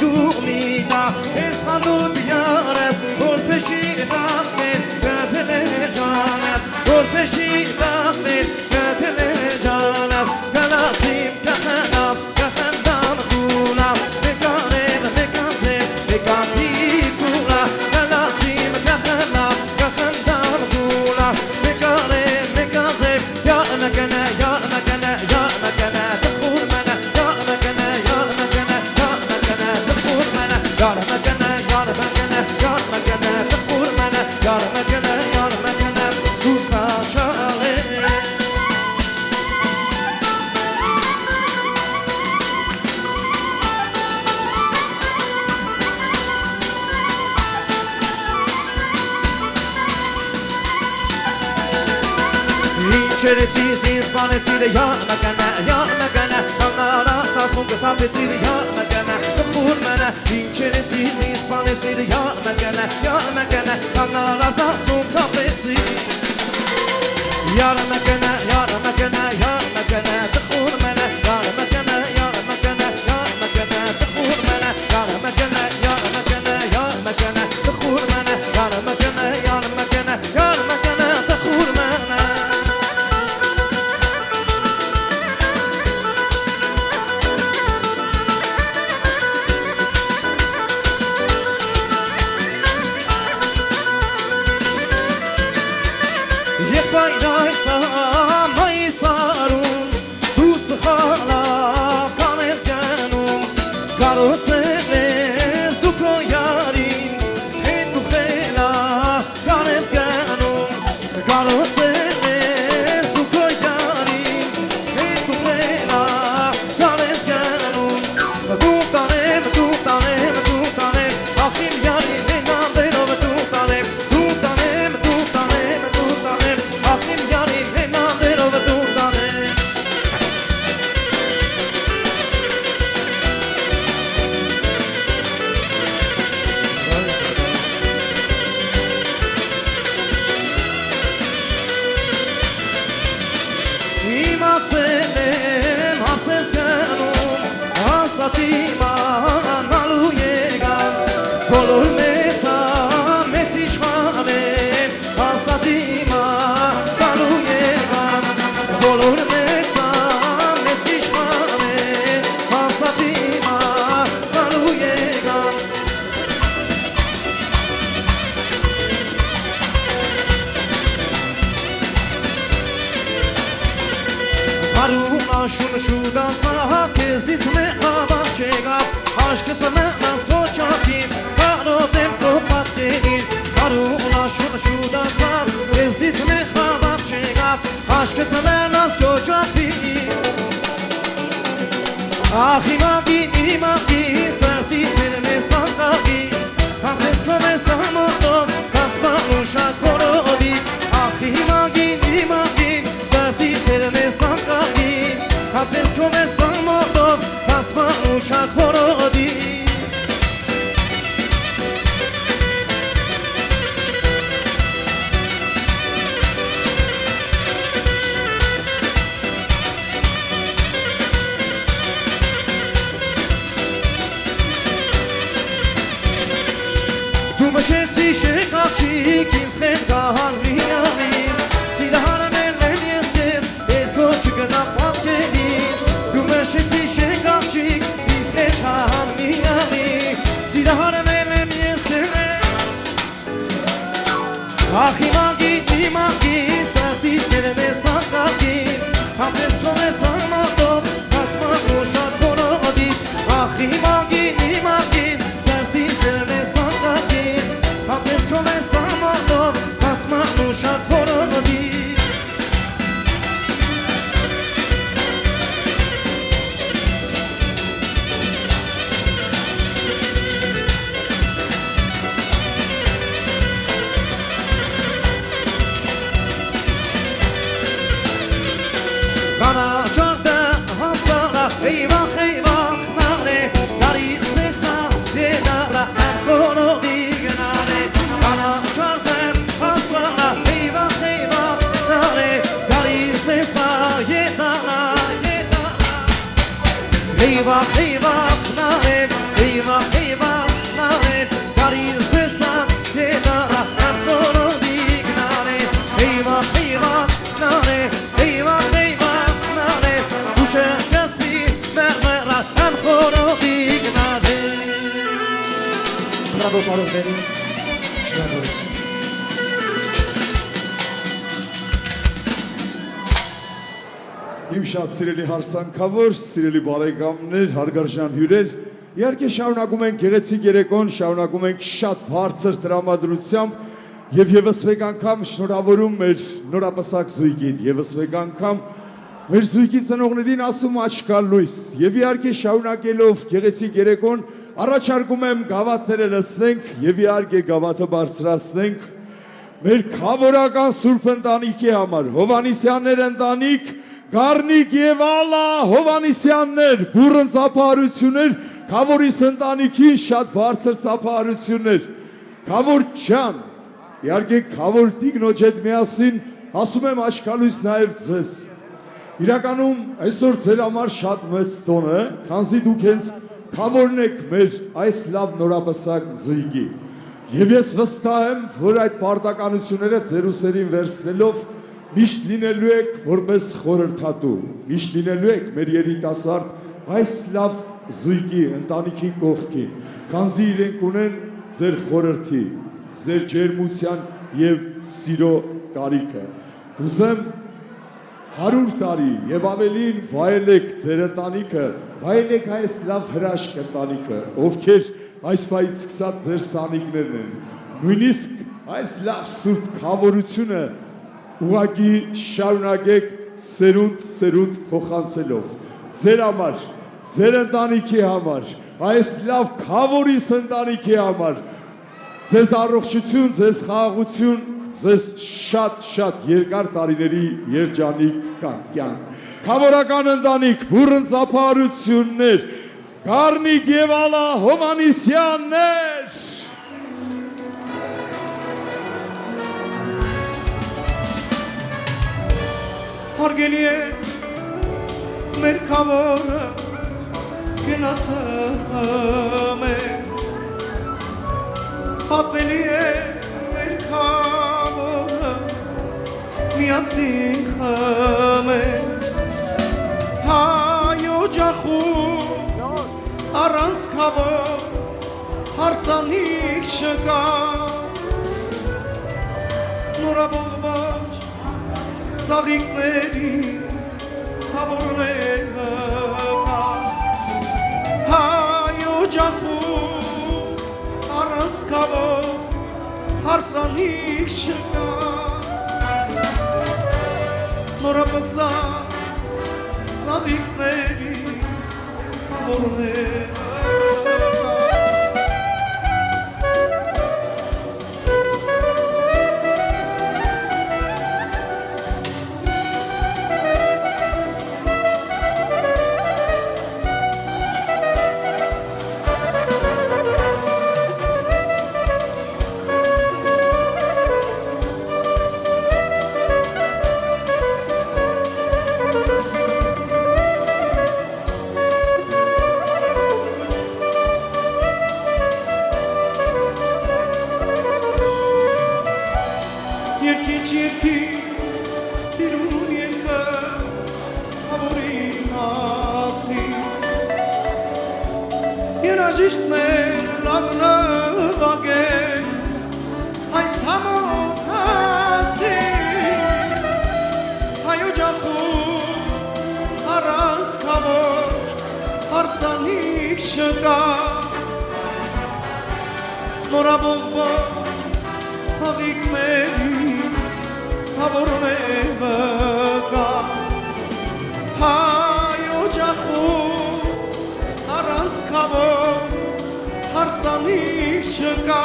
Speaker 2: Gumita, Eshanut Yares, Orpeshinamen, Gatele Janat, Orpeshinamen, Gatele Janat, Galasim Kahanam, Kahandam Kula, Mekanem, Mekazem, Mekapikula, Galasim Kahanam, Kahandam Kula, Çerezsiz panesiyle yarmagana, Anarata songa tapesiyle yarmagana, Kıfurmana, çerezsiz panesiyle yarmagana, Anarata songa tapesiyle yarmagana, Kıfurmana, yarmagana, Kıfurmana, yarmagana, Kıfurmana, Kıfurmana. Bayraysam aysarun Dusxala kanezganum Karoseves duko yarin Hendu khela kanezganum Karoseves duko yarin Hendu khela kanezganum Dutanem Achim yarin enandero dutanem Achim yarin enandero dutanem ես դիսն է հավակ չեգավ Աշկսը մեղնաս կոչակին Կարոտեմ քո պատկերին Հարուլա շուդացավ ես դիսն է հավակ չեգավ Աշկսը մեղնաս կոչակին Ախ իմագի սրտի սերմես տանկագի Հապես կոմես ամոտով կասման ու շատ խորոդի Ախ իմագի սրտի սերմես տանկագի Հապես կոմես ամոտով կասման ու շատ խորոդի Մշեցի շեք աղջիկ ինձ խեն կահան միանին Սիրահարն եմ ես կեզ երկո չգնա պատկերին Դու մշեցի շեք աղջիկ ինձ խեն կահան միանին Սիրահարն եմ ես կեզ Ախ իմագի սրտի սերմես տանկագին Հապես կոմես ամատով կասման ու շատ խորոդի Ախ իմագի սրտի սերմես տանկագին Հապես կոմես ամատով կասման ու շատ խորոդի Կանաչորդը հաստաղա հեյվախ նարե Դարից նեսա դետաղա ան խորոդի գնարե Կանաչորդը հաստաղա հեյվախ նարե Դարից նեսա դետաղա Հեյվախ նարե Դարից նեսա դետաղա ան խորոդի գնարե Հեյվախ նարե Bravo պարոն բերին, շնորհակալություն
Speaker 1: Իմ շատ սիրելի հարսանքավոր, սիրելի բարեկամներ, հարգարժան հյուրեր Իհարկե շարունակում ենք գեղեցիկ երեկոն, շարունակում ենք շատ բարձր տրամադրությամբ Եվ ևս մեկ անգամ շնորհավորում մեր նորապսակ զույգին ԵՒս մեկ անգամ մեր զույգի ծնողներին ասում աչքա լույս Եվ իհարկե շարունակելով գեղեցիկ երեկոն Առաջարկում եմ գավաթները լցնենք Եվ իհարկե գավաթը բարձրացնենք Մեր քավորական սուրբ ընտանիքի համար Հովանիսյաններ ընտանիք Գառնիկ և Ալլա Հովանիսյաններ բուռն ծափահարություններ Քավորիս ընտանիքին շատ բարձր ծափահարություններ Քավոր ջան Իհարկե քավոր տիկնոջ հետ միասին ասում եմ աչքալույս նաև ձեզ Իրականում այսօր ձեր համար շատ մեծ տոն է Քանզի դուք հենց քավորն եք մեր այս լավ նորապսակ զույգի Եվ ես վստահ եմ, որ այդ պարտականությունները ձեր ուսերին վերցնելով Միշտ լինելու եք որպես խորհրդատու Միշտ լինելու եք մեր երիտասարդ այս լավ զույգի ընտանիքի կողքին Քանզի իրենք ունեն ձեր խորհրդի Ձեր ջերմության և սիրո կարիքը Կուզեմ 100 տարի և ավելին վայելեք ձեր ընտանիքը Վայելեք այս լավ հրաշք ընտանիքը Ովքեր այս պայից սկսած ձեր սանիկներն են Նույնիսկ այս լավ սուրբ քավորությունը ուղղակի շարունակեք սերունդ փոխանցելով Ձեր համար, ձեր ընտանիքի համար Այս լավ քավորիս ընտանիքի համար Ձեզ առողջություն, ձեզ խաղաղություն, ձեզ շատ երկար տարիների երջանիկ կյանք Քավորական ընտանիք, բուռն ծափահարություններ, Գառնիկ և Ալլա Հովանիսյաններ
Speaker 2: Հարգելի է մեր քավորը գնացել է Պատվելի է մեր քավորը միասին խմել Հայ օջախում առանց քավոր հարսանիք չկա Նորաբողբաչ ծաղիկների քավորները կա առանցքավոր հարսանիք չկա նորապսա ծաղիկների որները Երաժիշտներ լավնը վագեն այս համոթասին հայոջախում առանցքավոր հարսանիք չկա նորաբողբող ծաղիկների հավորները կա հայոջախում առանցքավոր հարսանիք չկա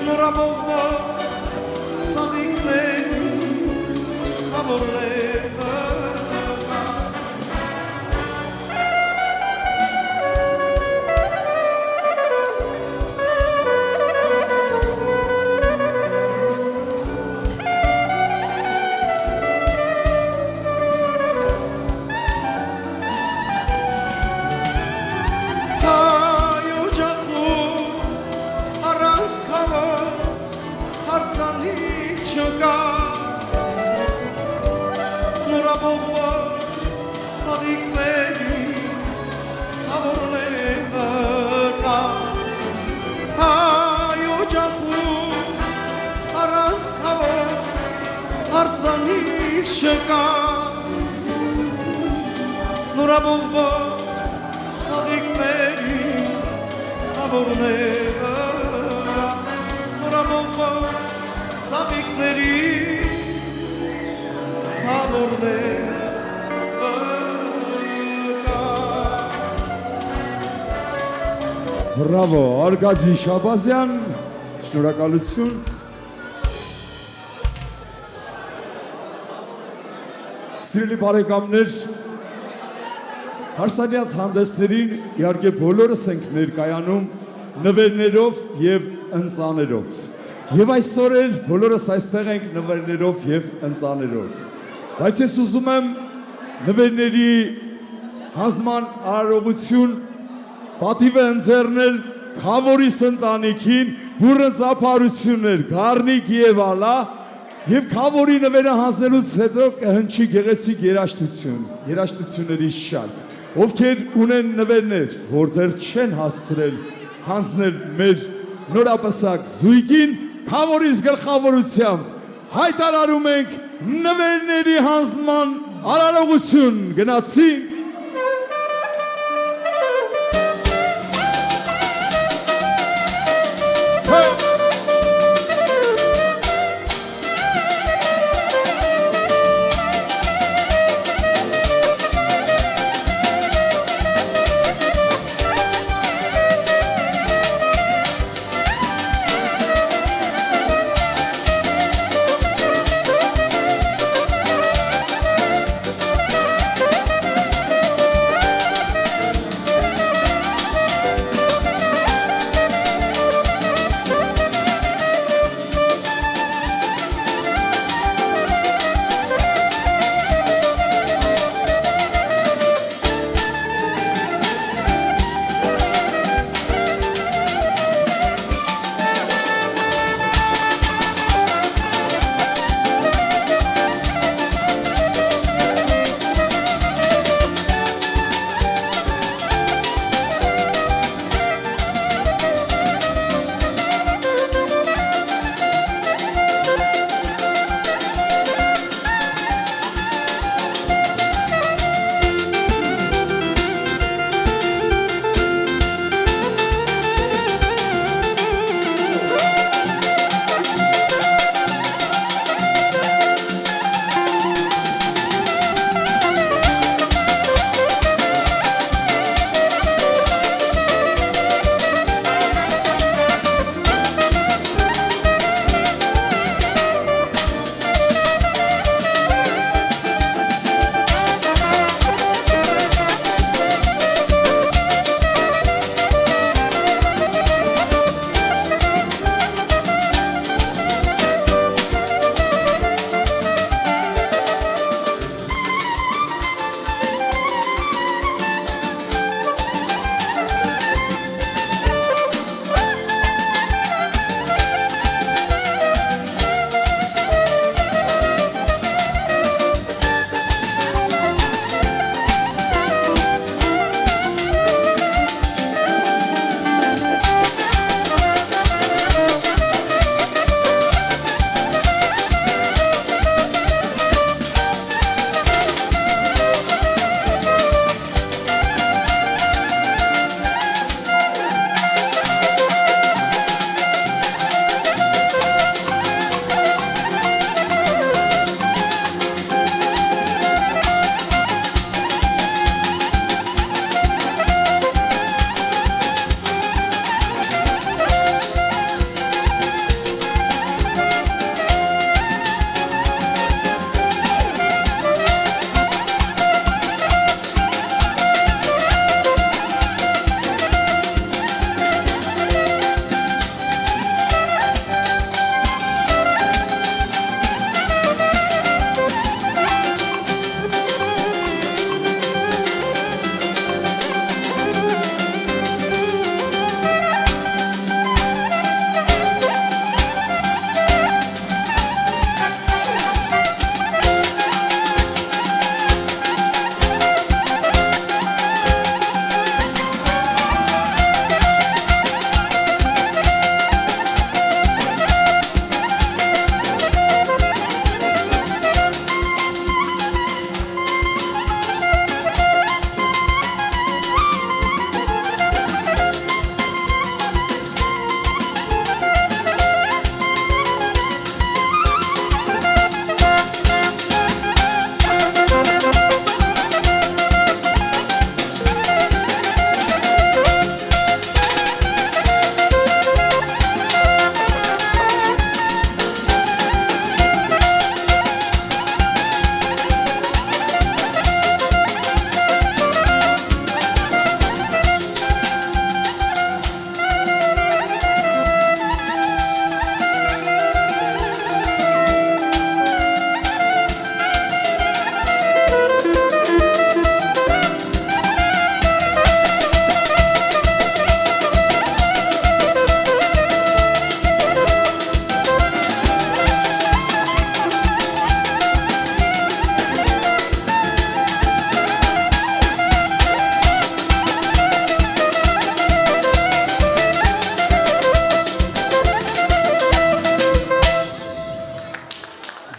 Speaker 2: նորաբողբող ծաղիկների հավորները կա հարսանիք չկա նորաբողբող ծաղիկների հավորները կա հայոջախում առանցքավոր հարսանիք չկա նորաբողբող ծաղիկների հավորները նորաբողբող ծաղիկների հավորները
Speaker 1: Բրավո, Արգադի Շաբազյան, շնորհակալություն։ Սիրելի բարեկամներ, հարսանյաց հանդեսներին իհարկե բոլորս ենք ներկայանում նվերներով եւ ընծաներով։ Եվ այսօր էլ բոլորս այստեղ ենք նվերներով եւ ընծաներով։ Բայց ես ուզում եմ նվերների հանձնման արարողություն պատիվ է ընձեռնել Քավորիս ընտանիքին, բուռն ծափարություններ, Գառնիկ եւ Ալա, եւ Քավորի նվերը հանձնելուց հետո կհնչի գեղեցիկ երաժշտությունների շարք, ովքեր ունեն նվերներ, որ դեռ չեն հասցրել հանձնել մեր նորապսակ զույգին, Քավորիս գլխավորությամբ հայտարարում ենք նվերների հանձնման արարողություն, գնացինք։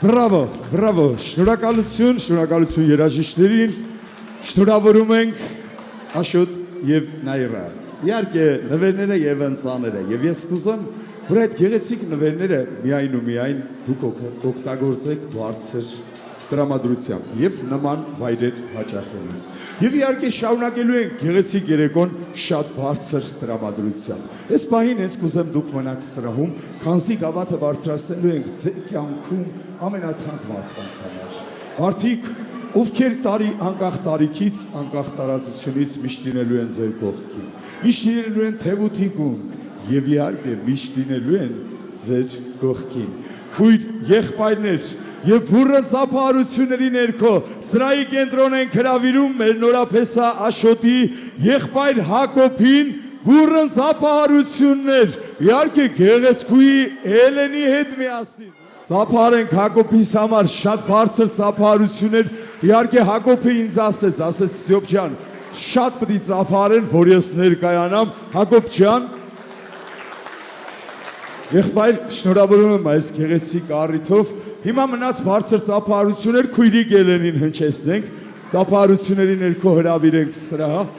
Speaker 1: Բրավո, բրավո, շնորհակալություն երաժիշտներին, շնորհավորում ենք Աշոտ եւ Նայիրը։ Իհարկե նվերները եւ ընծաները եւ ես կուզեմ, որ այդ գեղեցիկ նվերները միայն ու միայն դուք օգտագործեք բարձր տրամադրությամբ եւ նման վայրեր հաճախելուց։ Եվ իհարկե շարունակելու ենք գեղեցիկ երեկոն շատ բարձր տրամադրությամբ։ Այս պահին ես կուզեմ դուք մնաք սրահում, քանզի գավաթը բարձրացնելու ենք ձեր կյանքում ամենաթանկ մարդկանց համար։ Մարդիկ, ովքեր անկախ տարիքից, անկախ տարածությունից միշտ լինելու են ձեր կողքին, միշտ լինելու են թև ու թիկունք եւ իհարկե միշտ լինելու են ձեր կողքին։ Քույր եղբայրներ եւ բուրըն ծափահարությունների ներքո սրահի կենտրոն են հրավիրում մեր նորապեսա Աշոտի եղբայր Հակոբին բուրըն ծափահարություններ իհարկե գեղեցկուի Էլենի հետ միասին ծափահարենք Հակոբիս համար շատ բարձր ծափահարություններ իհարկե Հակոբը ինձ ասեց Սյոփ ջան շատ պետք է ծափահարեն որ ես ներկայանամ Հակոբ ջան Եղբայր, շնորհավորում եմ այս գեղեցիկ առիթով։ Հիմա մնաց բարձր ծափահարություններ քույրիկ Էլենին հնչեցնենք, ծափահարությունների ներքո հրավիրենք սրահ։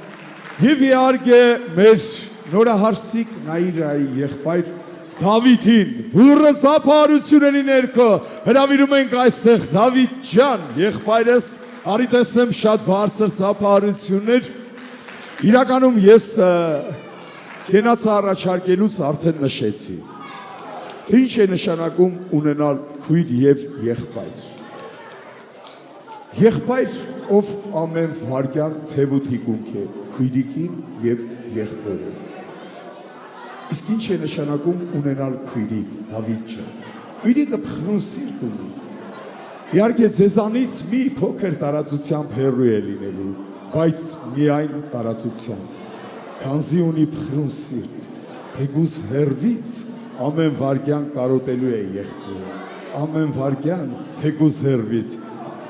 Speaker 1: Եվ իհարկե մեր նորահարսիկ Նայիրայի եղբայր Դավիթին բուրըն ծափահարությունների ներքո հրավիրում ենք այստեղ Դավիթ ջան, եղբայրս արի տեսնեմ շատ բարձր ծափահարություններ։ Իրականում ես կենացը առաջարկելուց արդեն նշեցի։ Ինչ է նշանակում ունենալ քույր եւ եղբայր։ Եղբայր, ով ամեն վարքյան թև ու թիկունք է, քույրիկին եւ եղբորը։ Իսկ ինչ է նշանակում ունենալ քույրիկ, Դավիթ ջան։ Քույրիկը փխրուն սիրտ ունի։ Իհարկե ձեզանից մի փոքր տարածությամբ հեռու է լինելու, բայց միայն տարածությամբ։ Քանզի ունի փխրուն սիրտ, թեկուզ հեռվից ամեն վարքյան կարոտելու է եղբորը, ամեն վարքյան թեկուզ հեռվից,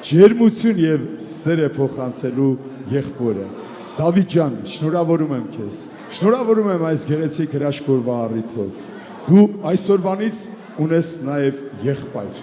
Speaker 1: ջերմություն եւ սեր է փոխանցելու եղբորը։ Դավիթ ջան, շնորհավորում եմ քեզ, շնորհավորում եմ այս գեղեցիկ հրաշքորվա առիթով։ Դու այսօրվանից ունես նաեւ եղբայր,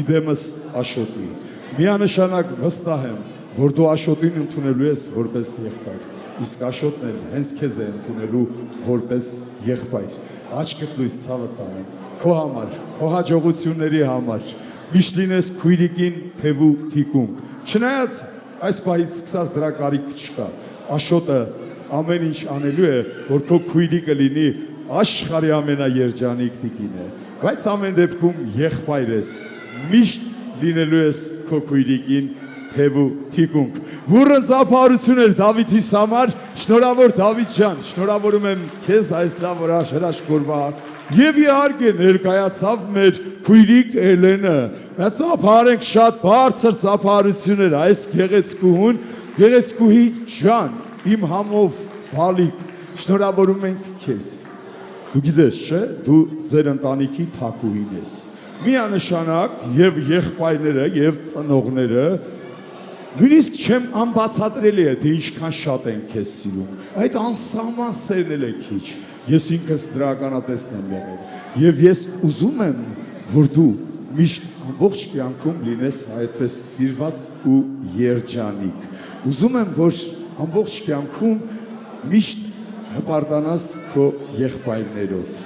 Speaker 1: իդեմս Աշոտի։ Միանշանակ վստահ եմ, որ դու Աշոտին ընդունելու ես որպես եղբայր, իսկ Աշոտն էլ հենց քեզ է ընդունելու որպես եղբայր։ Աչքդ լույս ցավը տանեմ, քո համար, քո հաջողությունների համար, միշտ լինես քույրիկին թև ու թիկունք։ Չնայած այս պահից սկսած դրա կարիք չկա, Աշոտը ամեն ինչ անելու է, որ քո քույրիկը լինի աշխարհի ամենաերջանիկ տիկինը, բայց ամեն դեպքում եղբայր ես, միշտ լինելու ես քո քույրիկին թև ու թիկունք։ Բուրըն ծափահարություններ Դավիթիս համար, շնորհավոր Դավիթ ջան, շնորհավորում եմ քեզ այս լավ հրաշքորվա եւ իհարկե ներկայացավ մեր քույրիկ Էլենը։ Մենք ծափահարենք շատ բարձր ծափահարություններ այս գեղեցկուհուն, գեղեցկուհի ջան, իմ համով բալիկ, շնորհավորում ենք քեզ։ Դու գիտես, չէ՞, դու ձեր ընտանիքի թակուհին ես։ Միանշանակ եւ եղբայրները եւ ծնողները Նույնիսկ չեմ անբացատրելի է, թե ինչքան շատ են քեզ սիրում։ Այդ անսահման սերն էլ է քիչ։ Ես ինքս դրականատեսն եմ եղել։ Եվ ես ուզում եմ, որ դու միշտ ամբողջ կյանքում լինես այդպես սիրված ու երջանիկ։ Ուզում եմ, որ ամբողջ կյանքում միշտ հպարտանաս քո եղբայրներով։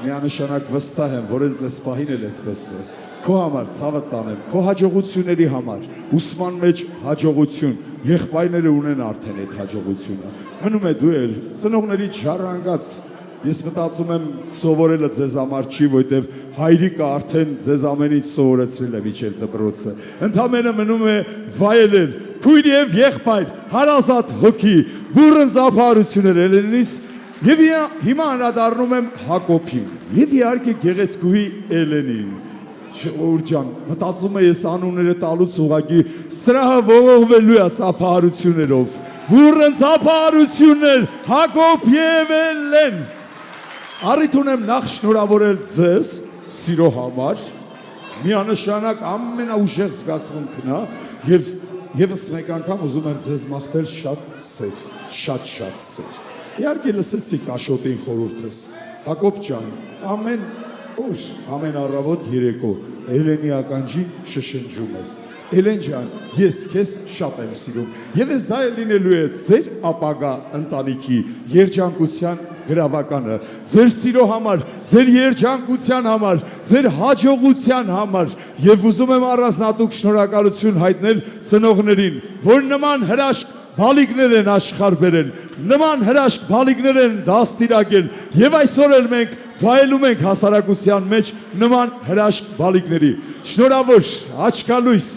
Speaker 1: Միանշանակ վստահ եմ, որ ինձ այս պահին էլ այդպես է։ Քո համար ցավը տանեմ, քո հաջողությունների համար, ուսման մեջ հաջողություն, եղբայրները ունեն արդեն այդ հաջողությունը։ Մնում է դու էլ ծնողներից ժառանգած։ Ես մտածում եմ սովորելը ձեզ համար չի, որտեվ հայրիկը արդեն ձեզ ամեն ինչ սովորեցրել է միջև դպրոցը։ Ընդամենը մնում է վայելել քույր եւ եղբայր, հարազատ հոգի, բուրըն ծափահարություններ Էլենից եւ հիմա անդրադառնում եմ Հակոբին եւ իհարկե գեղեցկուհի Էլենին։ Ժողովուրդ ջան, մտածում եմ ես անունները տալուց ուղղակի սրահը ողողվելու է ծափահարություններով։ Բուրըն ծափահարություններ Հակոբ եւ Էլեն։ Առիթ ունեմ նախ շնորհավորել ձեզ սիրո համար։ Միանշանակ ամենաուժեղ զգացմունքն է եւ եւս մեկ անգամ ուզում եմ ձեզ մաղթել շատ սեր, շատ սեր։ Իհարկե լսեցիք Աշոտին խորհուրդս։ Հակոբ ջան, ամեն Ուր ամեն առավոտ երեկո Էլենի ականջին շշնջում ես Էլեն ջան, ես քեզ շատ եմ սիրում եւ ես դա էլ լինելու է ձեր ապագա ընտանիքի երջանկության գրավականը ձեր սիրո համար, ձեր երջանկության համար, ձեր հաջողության համար եւ ուզում եմ առանձնատուկ շնորհակալություն հայտնել ծնողներին, որ նման հրաշք բալիկներ են աշխարհ բերել, նման հրաշք բալիկներ են դաստիարակել եւ այսօր էլ մենք վայելում ենք հասարակության մեջ նման հրաշք բալիկների։ Շնորհավոր, աչքալույս,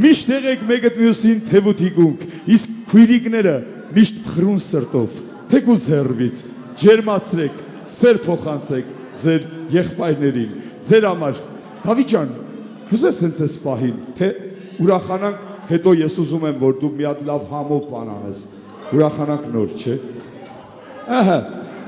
Speaker 1: միշտ եղեք մեկը մյուսին թևութիկունք, իսկ քույրիկները միշտ փխրուն սրտով, թեկուզ հեռվից, ջերմացրեք, սեր փոխանցեք ձեր եղբայրներին, ձեր համար։ Դավիթ ջան, ուզես հենց այս պահին, թե ուրախանանք, հետո ես ուզում եմ, որ դու մի հատ լավ համով բան անես, ուրախանանք նոր, չէ։ Ահա,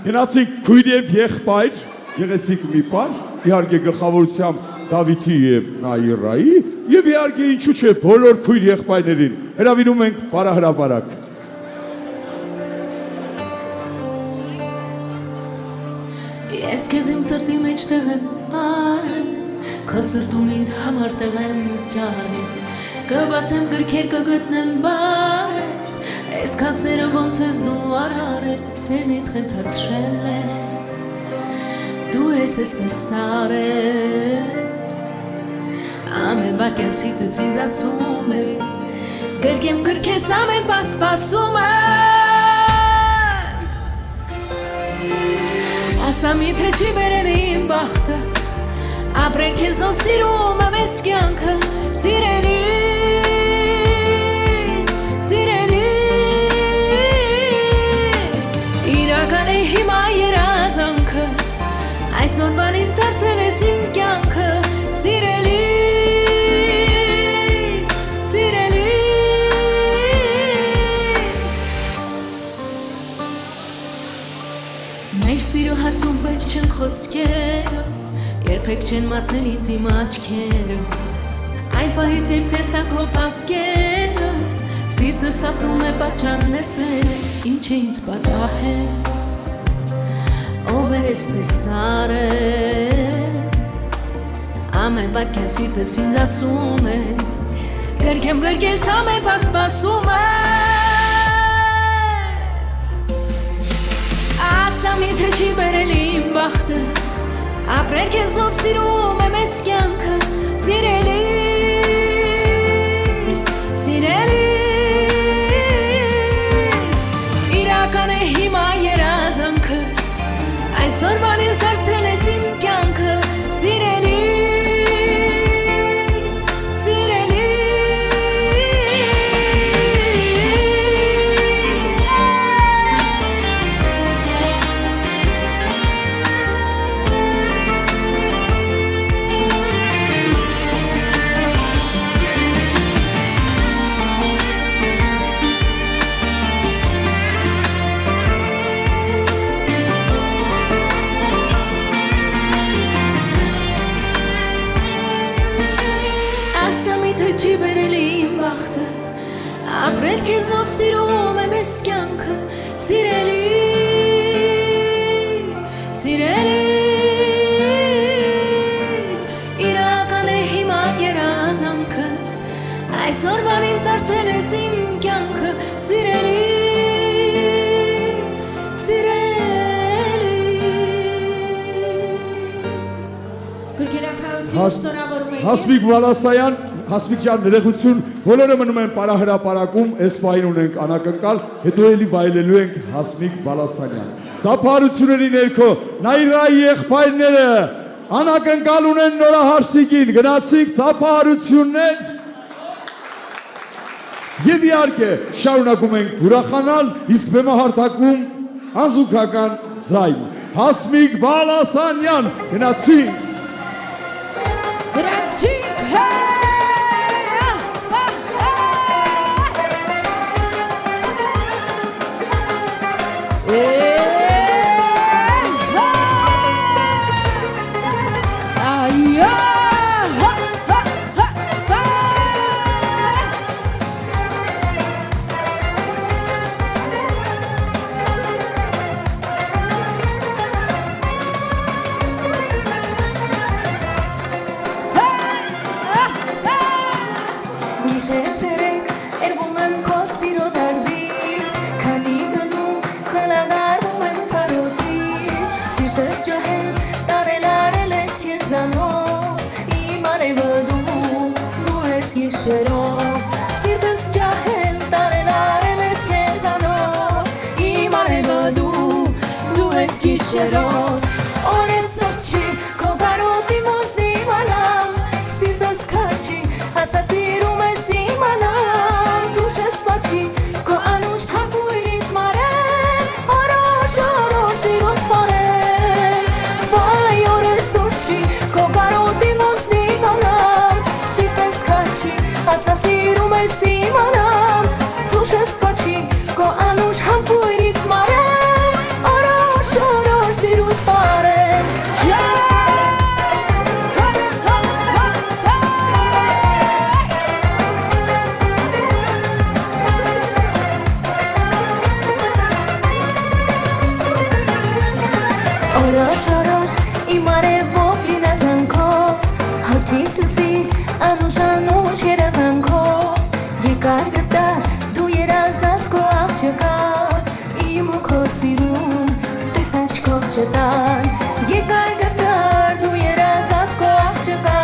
Speaker 1: գնացինք քույր եւ եղբայր, եղեցինք մի պար, իհարկե գլխավորությամբ Դավիթի եւ Նաիրայի եւ իհարկե ինչու՞ չէ բոլոր քույր եղբայրներին հրավիրում ենք բարահրապարակ։
Speaker 3: Ես քեզ իմ սրտի մեջ տեղ եմ այլ, քո սրտում ինձ համար տեղ եմ ջարել, կբացեմ գրքեր կգտնեմ բարել, այսքան սերը ոնց ես դու արարել, սերն ինձ խենթացրել է, դու ես եսպես սարել, ամեն վարկյան սիրտս ինձ ասում է, գրկեմ գրքես ամեն պասպասում եմ, ասամ իթե չի բերել իմ բախտը, ապրել քեզով սիրում եմ ես կյանքը, սիրելիս, իրական է հիմա երազանքս, այսօր բանից դարձել ես իմ կյանքը, մեր սիրո հարցում պետք չեն խոսքերը, երբեք չեն մատնել ինձ իմ աչքերը, այն պահից երբ տեսա քո պատկերը, սիրտս ապրում է պատճառն ես ինչ է ինձ պատահել, ով է եսպես սարել, ամեն վարկյան սիրտս ինձ ասում է, գրկեմ գրկես ամեն պասպասում է, ասամ իթե չի բերել իմ բախտը, ապրել քեզով սիրում եմ ես կյանքը, սիրելիս, իրական է հիմա երազանքս, այսօր բանից դարձել ես իմ կյանքը, չի բերել իմ բախտը, ապրել քեզով սիրում եմ ես կյանքը, սիրելիս, իրական է հիմա երազանքս, այսօր բանից դարձել ես իմ կյանքը, սիրելիս,
Speaker 1: Հասմիկ Բալասայան, Հասմիկ ջան, ներողություն, բոլորը մնում են պարահրապարակում, այս պահին ունենք անակնկալ, հետո էլի վայելելու ենք Հասմիկ Բալասանյան։ Ծափարությունների ներքո Նաիրայի եղբայրները անակնկալ ունեն նորահարսիկին, գնացինք ծափարություններ։ Եվ իհարկե շարունակում ենք ուրախանալ, իսկ բեմահարթակում անզուգական ձայն։ Հասմիկ Բալասանյան, գնացինք։
Speaker 3: շերոտ Օրես ողջի քո կարոտի մոզնի մանամ Սիրտս քաչի ասա սիրում ես իմանամ Դուշ ես պաչի քո անուշ հապույրից մարեմ Արաշ արոշ սիրոց մարեմ Վայ օրես ողջի քո կարոտի մոզնի մանամ Սիրտս քաչի ասա սիրում ես իմանամ Դուշ ես պաչի քո անուշ հապույրից մարեմ Արաշ արոշ սիրոց մարեմ Արաշ իմ արևով լինազանքով Հոգիս սիր անուշ երազանքով Եկար գտար դու երազած քո աղջկա Իմ ու քո սիրում տեսաչքով շտան Եկար գտար դու երազած քո աղջկա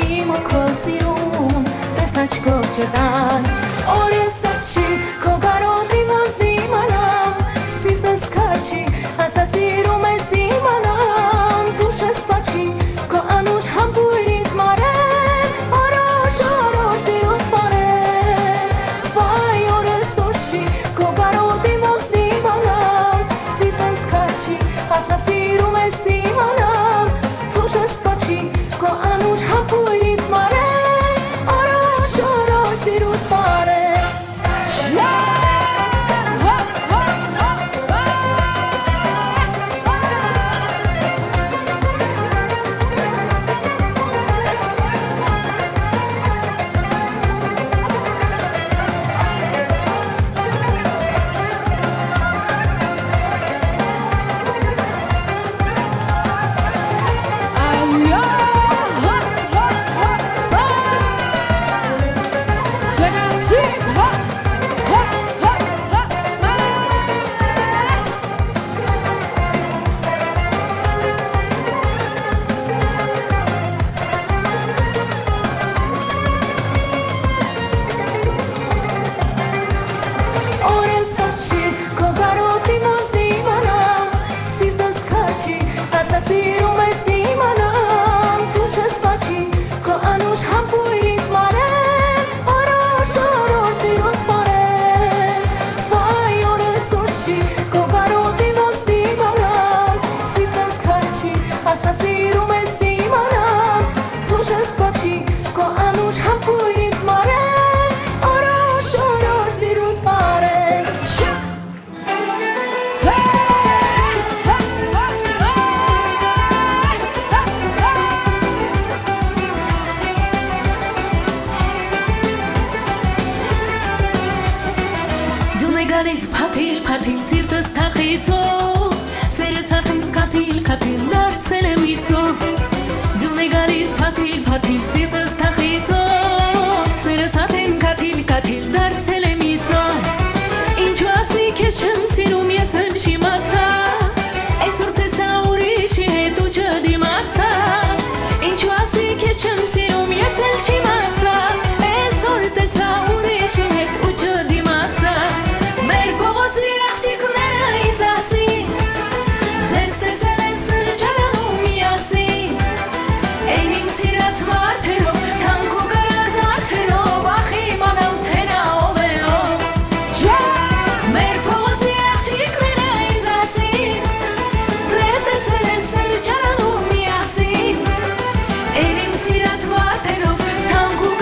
Speaker 3: Իմ ու քո սիրում տեսաչքով շտան Օրես ողջի քո կարոտի մոզնի մանամ Սիրտս քաչի ասա սիրում ես իմանամ Դուշ ես պաչի քո անուշ համբույրից մարեմ Արաշ արոշ սիրոց մարեմ Վայ օրես ողջի քո կարոտի մոզնի մանամ Սիրտս քաչի ասա սիրում ես իմանամ Դուշ ես պաչի քո անուշ համբույրից մարեմ Արաշ արոշ սիրոց մարեմ Օրես ողջի քո կարոտի մոզնի մանամ Սիրտս քաչի ասա սիրում ես իմանամ Դուշ ես պաչի քո անուշ համբույրից մարեմ Արաշ արոշ սիրոց մարեմ Վայ օրես ողջի քո կարոտի մոզնի մանամ Սիրտս քաչի ասա սիրում ես իմանամ Դուշ ես պաչի քո անուշ համբույրից մարեմ Արաշ արոշ սիրոց մարեմ Դու մեգալիս փաթիլ սիրտս թախիցով Սերս արդեն կաթիլ դարձել է միցով Դու մեգալիս փաթիլ սիրտս թախիցով Սերս արդեն կաթիլ դարձել է միցով Ինչու ասի քեզ չեմ սիրում ես էլ չիմացա Այսօր տեսա ուրիշի հետ ու չդիմացա Ինչու ասի քեզ չեմ սիրում ես էլ չիմացա Այսօր տեսա ուրիշի հետ ու չդիմացա Մեր փողոցի աղջիկները ինձ ասին Ձեզ տեսել են սրճարանում միասին Էն իմ սիրած մարդերով թանկ ու կրակ զարդերով Ախ իմանամ թե նա ով է ով Մեր փողոցի աղջիկները ինձ ասին Ձեզ տեսել են սրճարանում միասին Էն իմ սիրած մարդերով թանկ ու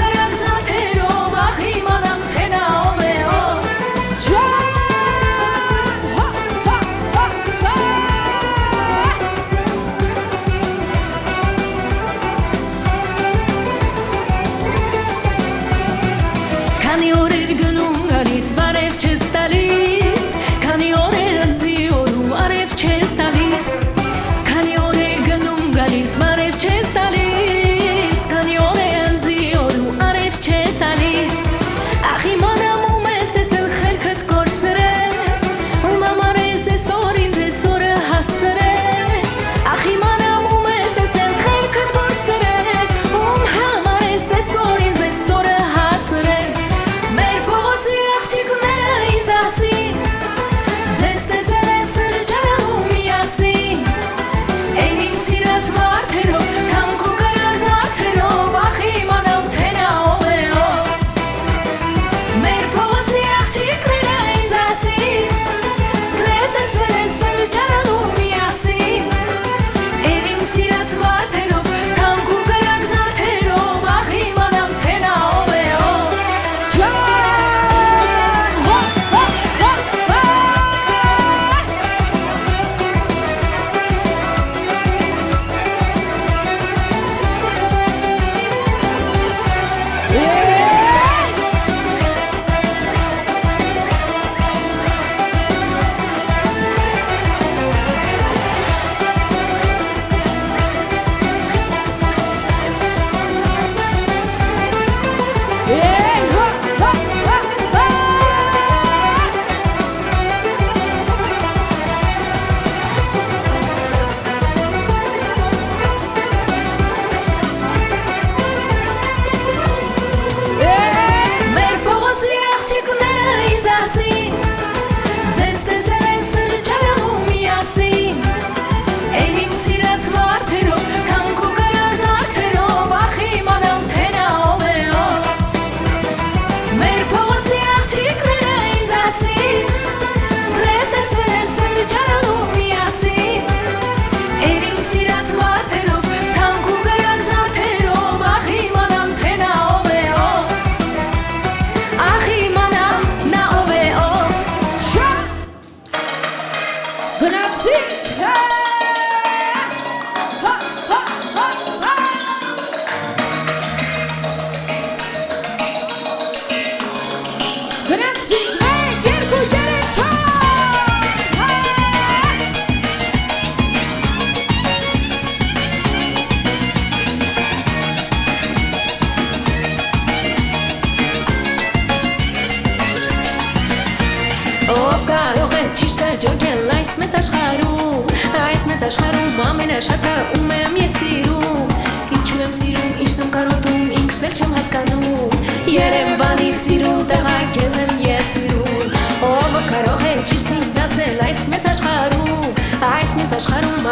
Speaker 3: մեծ աշխարհում ամենաշատը ում եմ ես սիրում Ինչու եմ սիրում, ինչն եմ կարոտում, ինքս էլ չեմ հասկանում Երևանի սիրուն տեղա քեզ եմ ես սիրում Ով կարող է ճիշտ ինձ դասել այս մեծ աշխարհում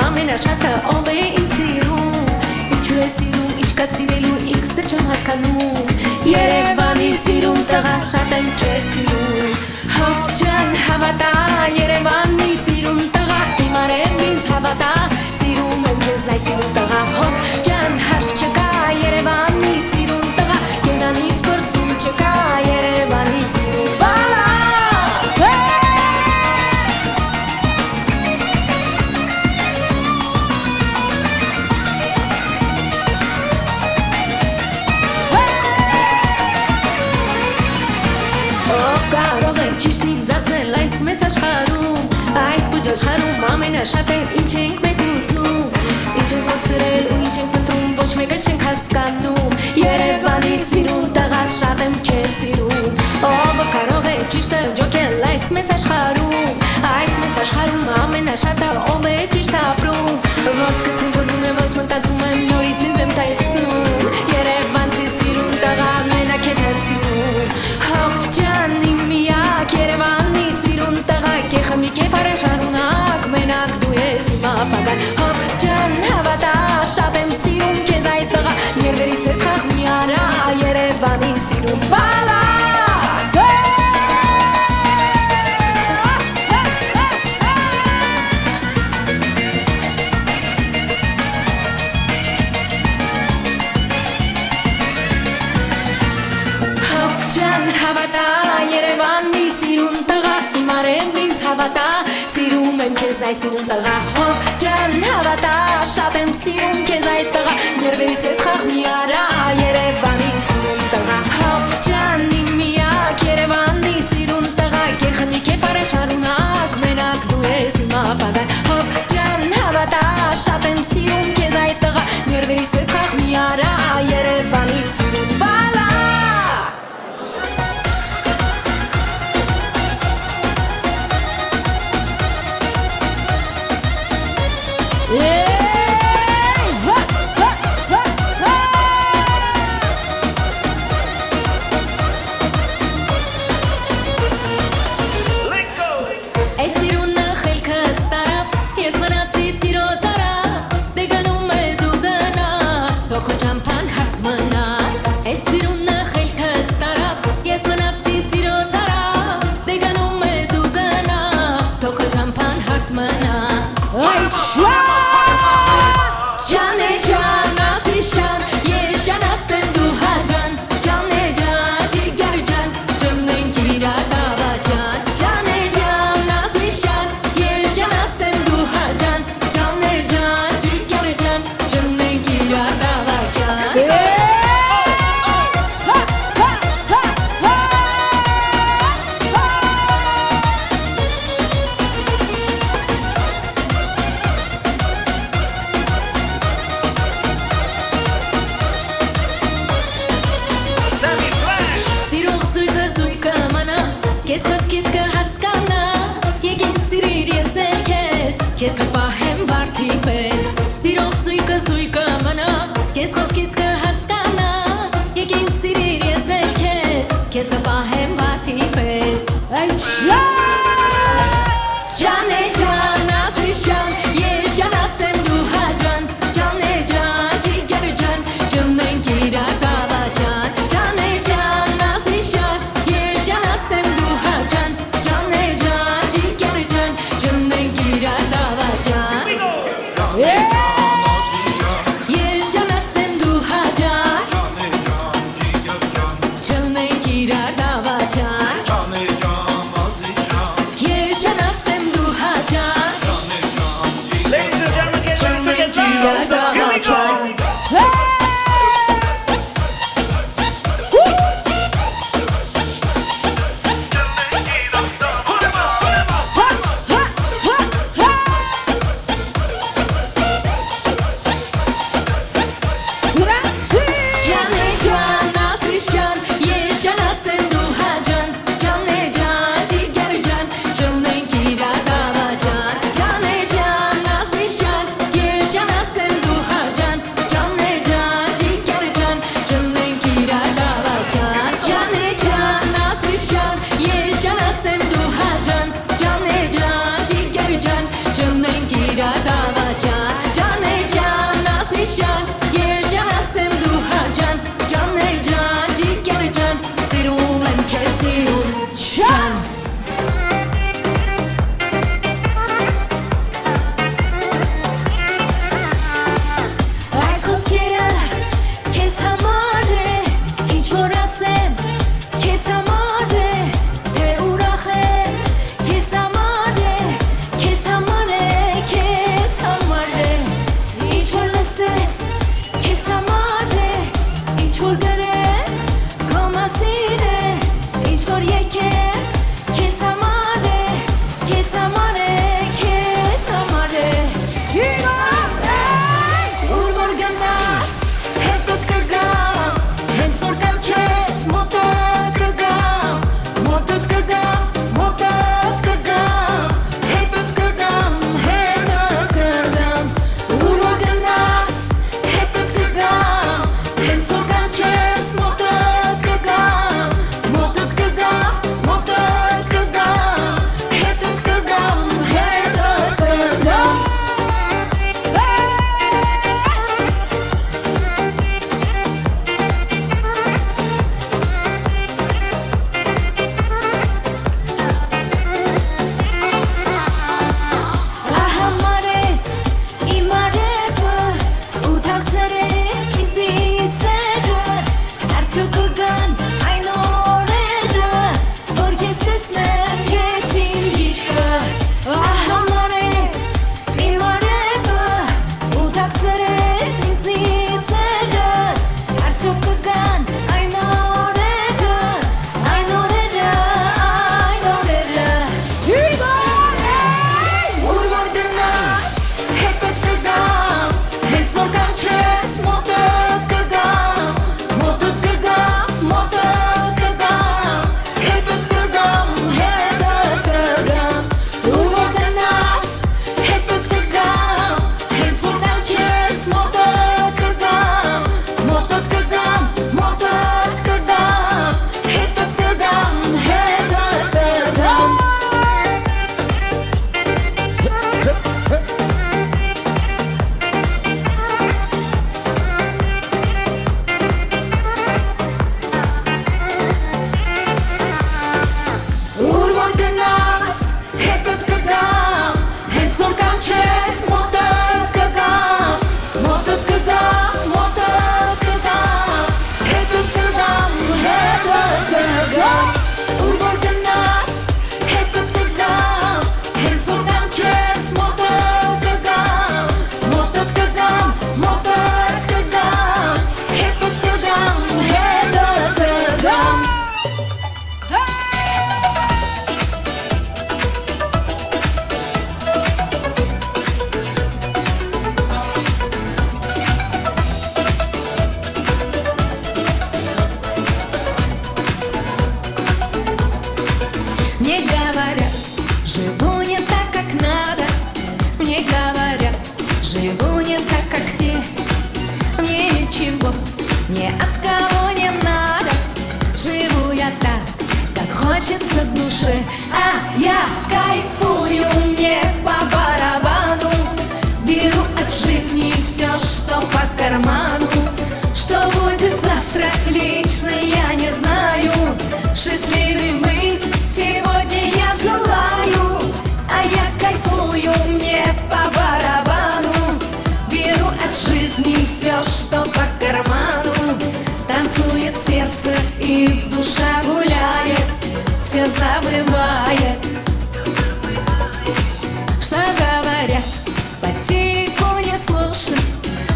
Speaker 3: ամենաշատը ով է ինձ սիրում Ինչու է սիրում, ինչ կա սիրելու, ինքս էլ չեմ հասկանում Երևանի սիրուն տեղա շատ եմ քեզ սիրում Հոպ ջան հավատա, Երևանի սիրուն տեղա իմ արև ինձ հավատա Սիրում եմ քեզ այս սիրուն տեղա Հոպ ջան հարց չկա, Երևանի սիրուն տեղա Քեզանից փորձում չկա, Երևանի սիրուն բալա Աշխարհում ամենաշատը ինչ ենք մենք ուզում Ինչ ենք ողջրել ու ինչ ենք պտրում Ոչ մեկը չենք հասկանում Երևանի սիրուն տեղա շատ եմ քեզ սիրում Ով կարող է ճիշտը ջոկել այս մեծ աշխարհում ամենաշատը ով է ճիշտ ապրում Ոնց գցին որում եմ ոնց մտածում եմ նորից ինձ եմ տեսնում Երևանցի սիրուն տեղա մենակ քեզ եմ սիրում Հոպ ջան իմ միակ Երևանի սիրուն տեղա Քեխմի քեֆ արաշարունակ մենակ դու ես իմ ապագան Հոպ ջան հավատա շատ եմ սիրում քեզ այդ տեղա Ներվերիս հետ խաղ մի արա Երևանի սիրուն բալա Հավատա Երևանի սիրուն տեղա իմ արև ինձ հավատա Սիրում եմ քեզ այս սիրուն տեղա Հոպ ջան հավատա շատ եմ սիրում քեզ այդ տեղա Ներվերիս հետ խաղ մի արա Երևանի սիրուն տեղա Հոպ ջան իմ միակ Երևանի սիրուն տեղա Քեխմի քեֆ արաշարունակ մենակ դու ես իմ ապագան Հոպ ջան հավատա շատ եմ սիրում քեզ այդ տեղա Ներվերիս հետ խաղ մի արա Երևանի սիրուն բալա Քեզ կպահեմ վարդի պես Սիրող զույգը մնա Քեզ խոսքից կհասկանա Եկին սիրիր ես էլ քեզ Քեզ կպահեմ վարդի պես Ջան է ջան ասես ջան Ես ջան ասեմ դու հաջան Ջան է ջան ջիգեր ջան Ջմենք իրար դավա ջան Ջան է ջան ասես ջան Ես ջան ասեմ դու հաջան Ջան է ջան ջիգեր ջան Ջմենք իրար դավա ջան Ես ջան ասեմ դու հաջան Ջմենք իրար դավա ջան Ես ջան ասեմ դու հաջան
Speaker 2: Ladies and gentlemen, get ready to get loud. Here we go.
Speaker 3: Ջան слушай, а я кайфую, мне по барабану. Беру от жизни все, что по карману. Что будет завтра, лично я не знаю. Счастливым быть сегодня я желаю. А я кайфую, мне по барабану. Беру от жизни все, что по карману. Танцует сердце и душа гуляет, все забывает. Что говорят, по телеку не слушай,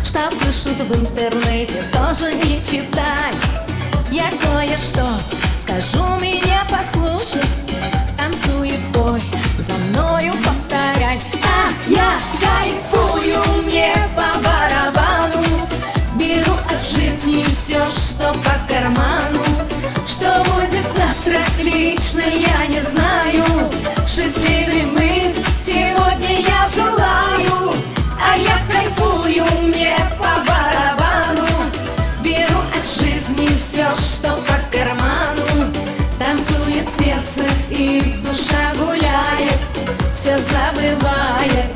Speaker 3: что пишут в интернете, тоже не читай. Я кое-что скажу, меня послушай. Танцуй и пой, за мною повторяй. А я кайфую, мне по барабану. Беру от жизни все, что по карману. Что будет завтра, лично я не знаю. Счастливым быть сегодня я желаю. А я кайфую, мне по барабану. Беру от жизни все, что по карману. Танцует сердце и душа гуляет, все забывает.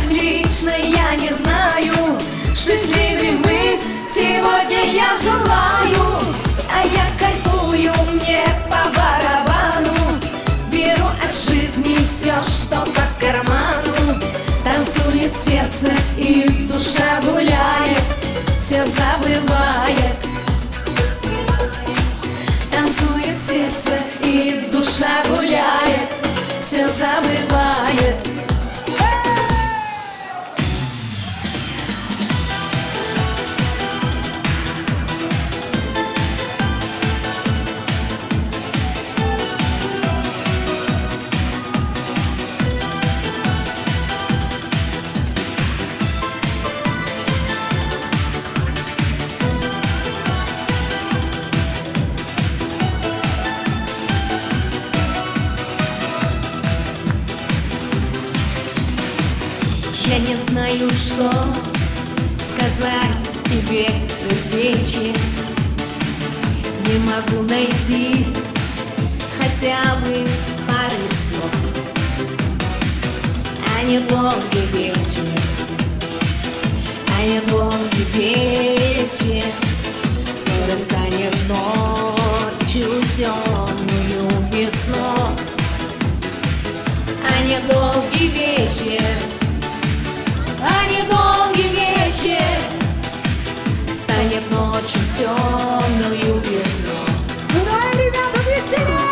Speaker 3: Лично я не знаю. Счастливым быть сегодня я желаю. А я кайфую, мне по барабану. Беру от жизни все, что по карману. Танцует сердце и душа гуляет, все забывает. Танцует сердце и душа гуляет, все забывает. Я не знаю, что сказать тебе при встрече. Не могу найти хотя бы пары слов. А недолгий вечер, а недолгий вечер скоро станет ночью темную весной. А недолгий вечер, а недолгий вечер станет ночью темную весной. Ну давай, ребята, веселей!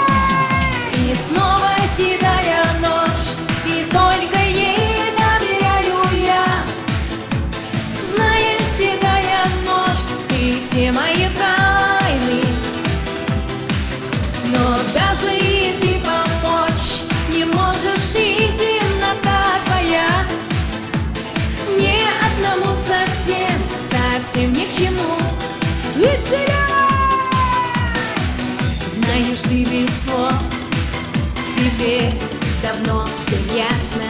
Speaker 3: И снова седая ночь, и только ей доверяю я. Зная, седая ночь, ты все мои тайны. Но даже и ты помочь не можешь, и темнота твоя мне одному совсем, совсем ни к чему. Веселей! Знаешь, ты без слов, тебе давно все ясно.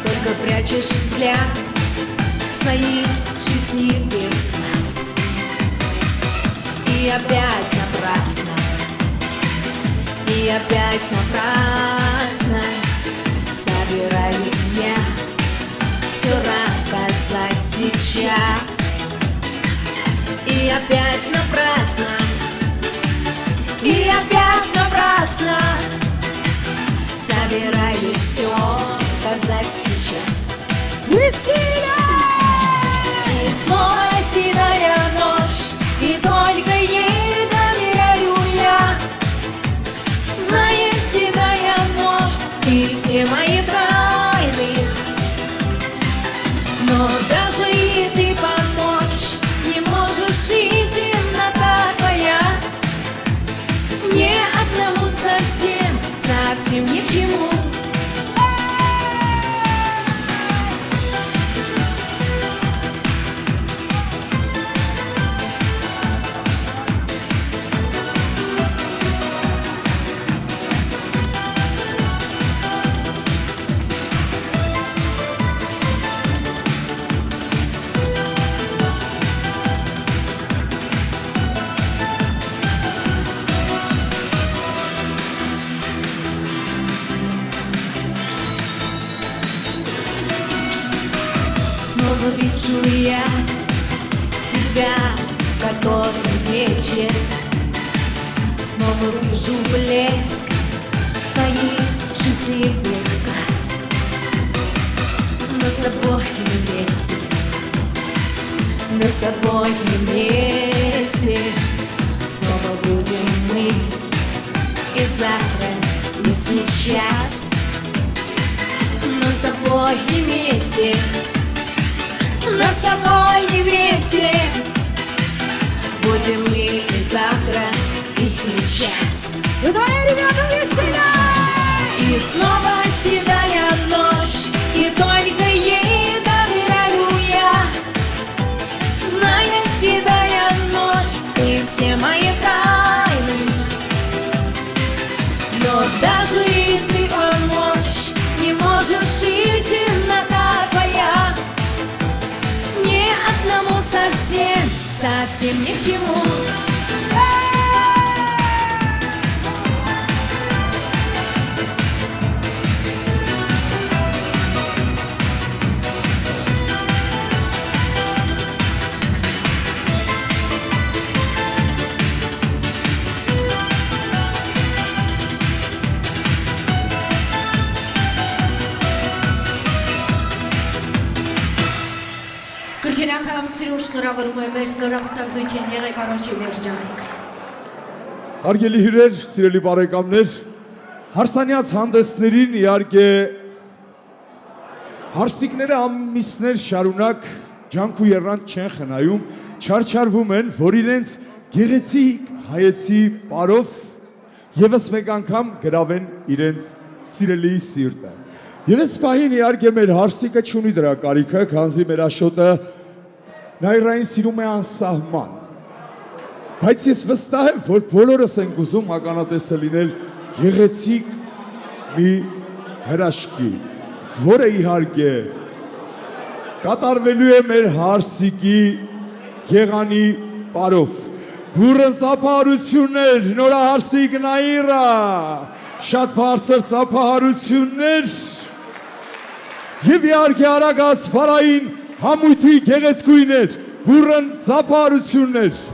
Speaker 3: Только прячешь взгляд своих счастливых нас. И опять напрасно, и опять напрасно собираюсь я все рассказать сейчас. И опять напрасно, и опять напрасно собираюсь все сказать сейчас. Веселей! И снова седая ночь, и только ей доверяю я. Зная, седая ночь, и все мои тайны. Но даже и ты помочь не можешь, и темнота твоя мне одному совсем, совсем ни к чему. Снова вижу я тебя, который вечер. Снова вижу блеск твоих счастливых глаз. Мы с тобой вместе, мы с тобой вместе. Снова будем мы и завтра, и сейчас. Мы с тобой вместе, мы с тобой вместе. Будем мы и завтра, и сейчас. Давай, ребята, веселей! И снова седая ночь, и только ей доверяю я. Зная, седая ночь, и все мои тайны. Но даже и ты помочь не можешь, и темнота твоя не одному совсем, совсем ни к чему. Կրկնակամ սիրուն շնորհավորում եմ մեր նորամսակ զույգեն եղեկանոջի մերջանիկ։
Speaker 1: Հարգելի հյուրեր, սիրելի բարեկամներ, հարսանյաց հանդեսներին իհարկե հարսիկները ամիսներ շարունակ ջանք ու եռանդ չեն խնայում, չարչարվում են, որ իրենց գեղեցիկ հայեցի պարով եւս մեկ անգամ գրավեն իրենց սիրելի սիրտը։ Եվ այս պահին իհարկե մեր հարսիկը չունի դրա կարիքը, քանզի մեր աշոտը նայրային սիրում է անսահման։ Բայց ես վստահ եմ, որ բոլորս ենք ուզում ականատեսը լինել գեղեցիկ մի հրաշքի, որը իհարկե կատարվելու է մեր հարսիկի գեղանի պարով։ Բուրըն ծափահարություններ, նորահարսիկ Նաիրա, շատ բարձր ծափահարություններ և իհարկե արագած պարային համույթի գեղեցկույներ, բուրըն ծափահարություններ։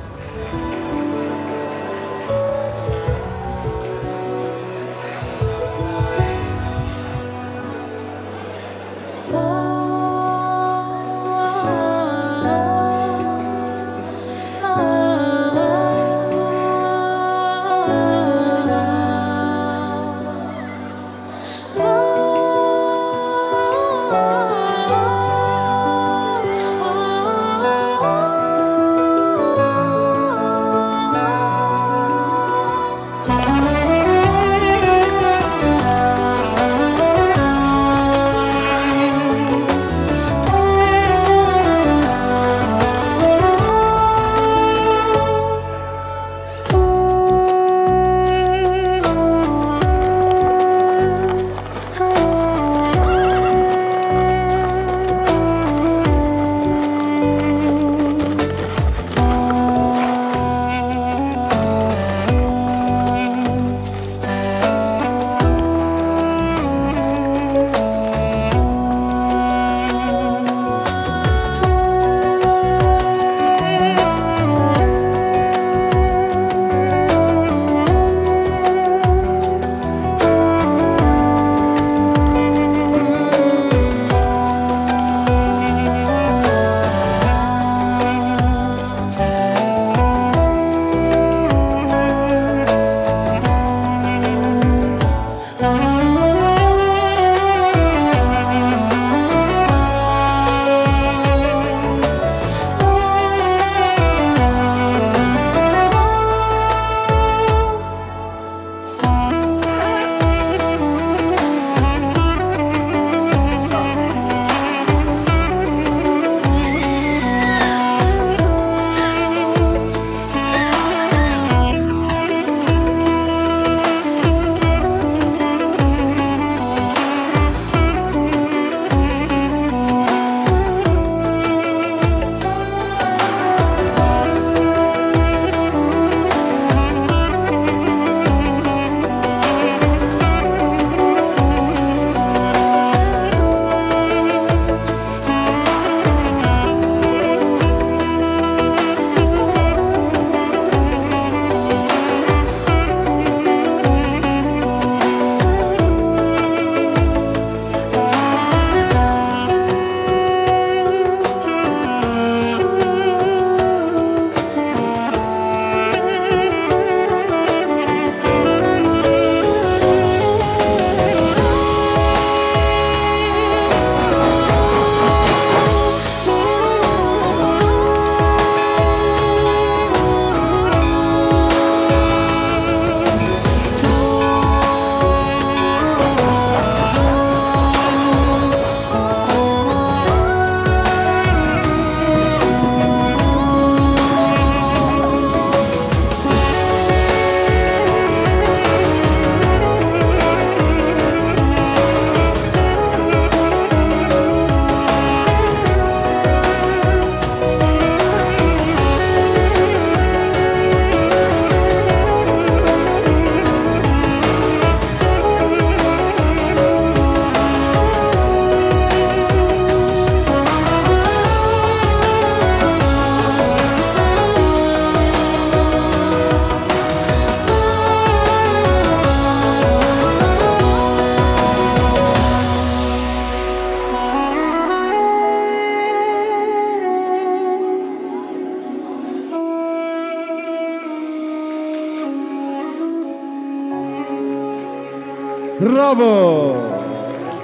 Speaker 1: Բրավո։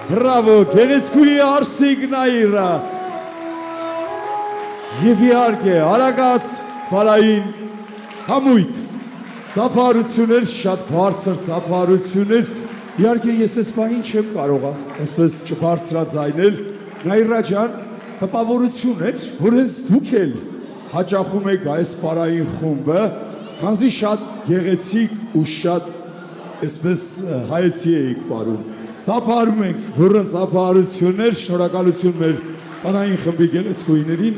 Speaker 1: Բրավո, գեղեցկուի Արսիկ Նաիրա։ Եվ իհարկե, արագած բարային համույթ, ծափարություններ, շատ բարձր ծափարություններ, իհարկե ես այս պահին չեմ կարողա, այսպես չբարձրաձայնել, Նաիրա ջան, տպավորություն էր, որ հենց դուք էլ հաճախում եք այս բարային խումբը, քանզի շատ գեղեցիկ ու շատ այսպես հայեցի էիք պարում, ծափարում ենք բուրըն ծափարություններ, շնորհակալություն մեր բարային խմբի գեղեցկուիներին,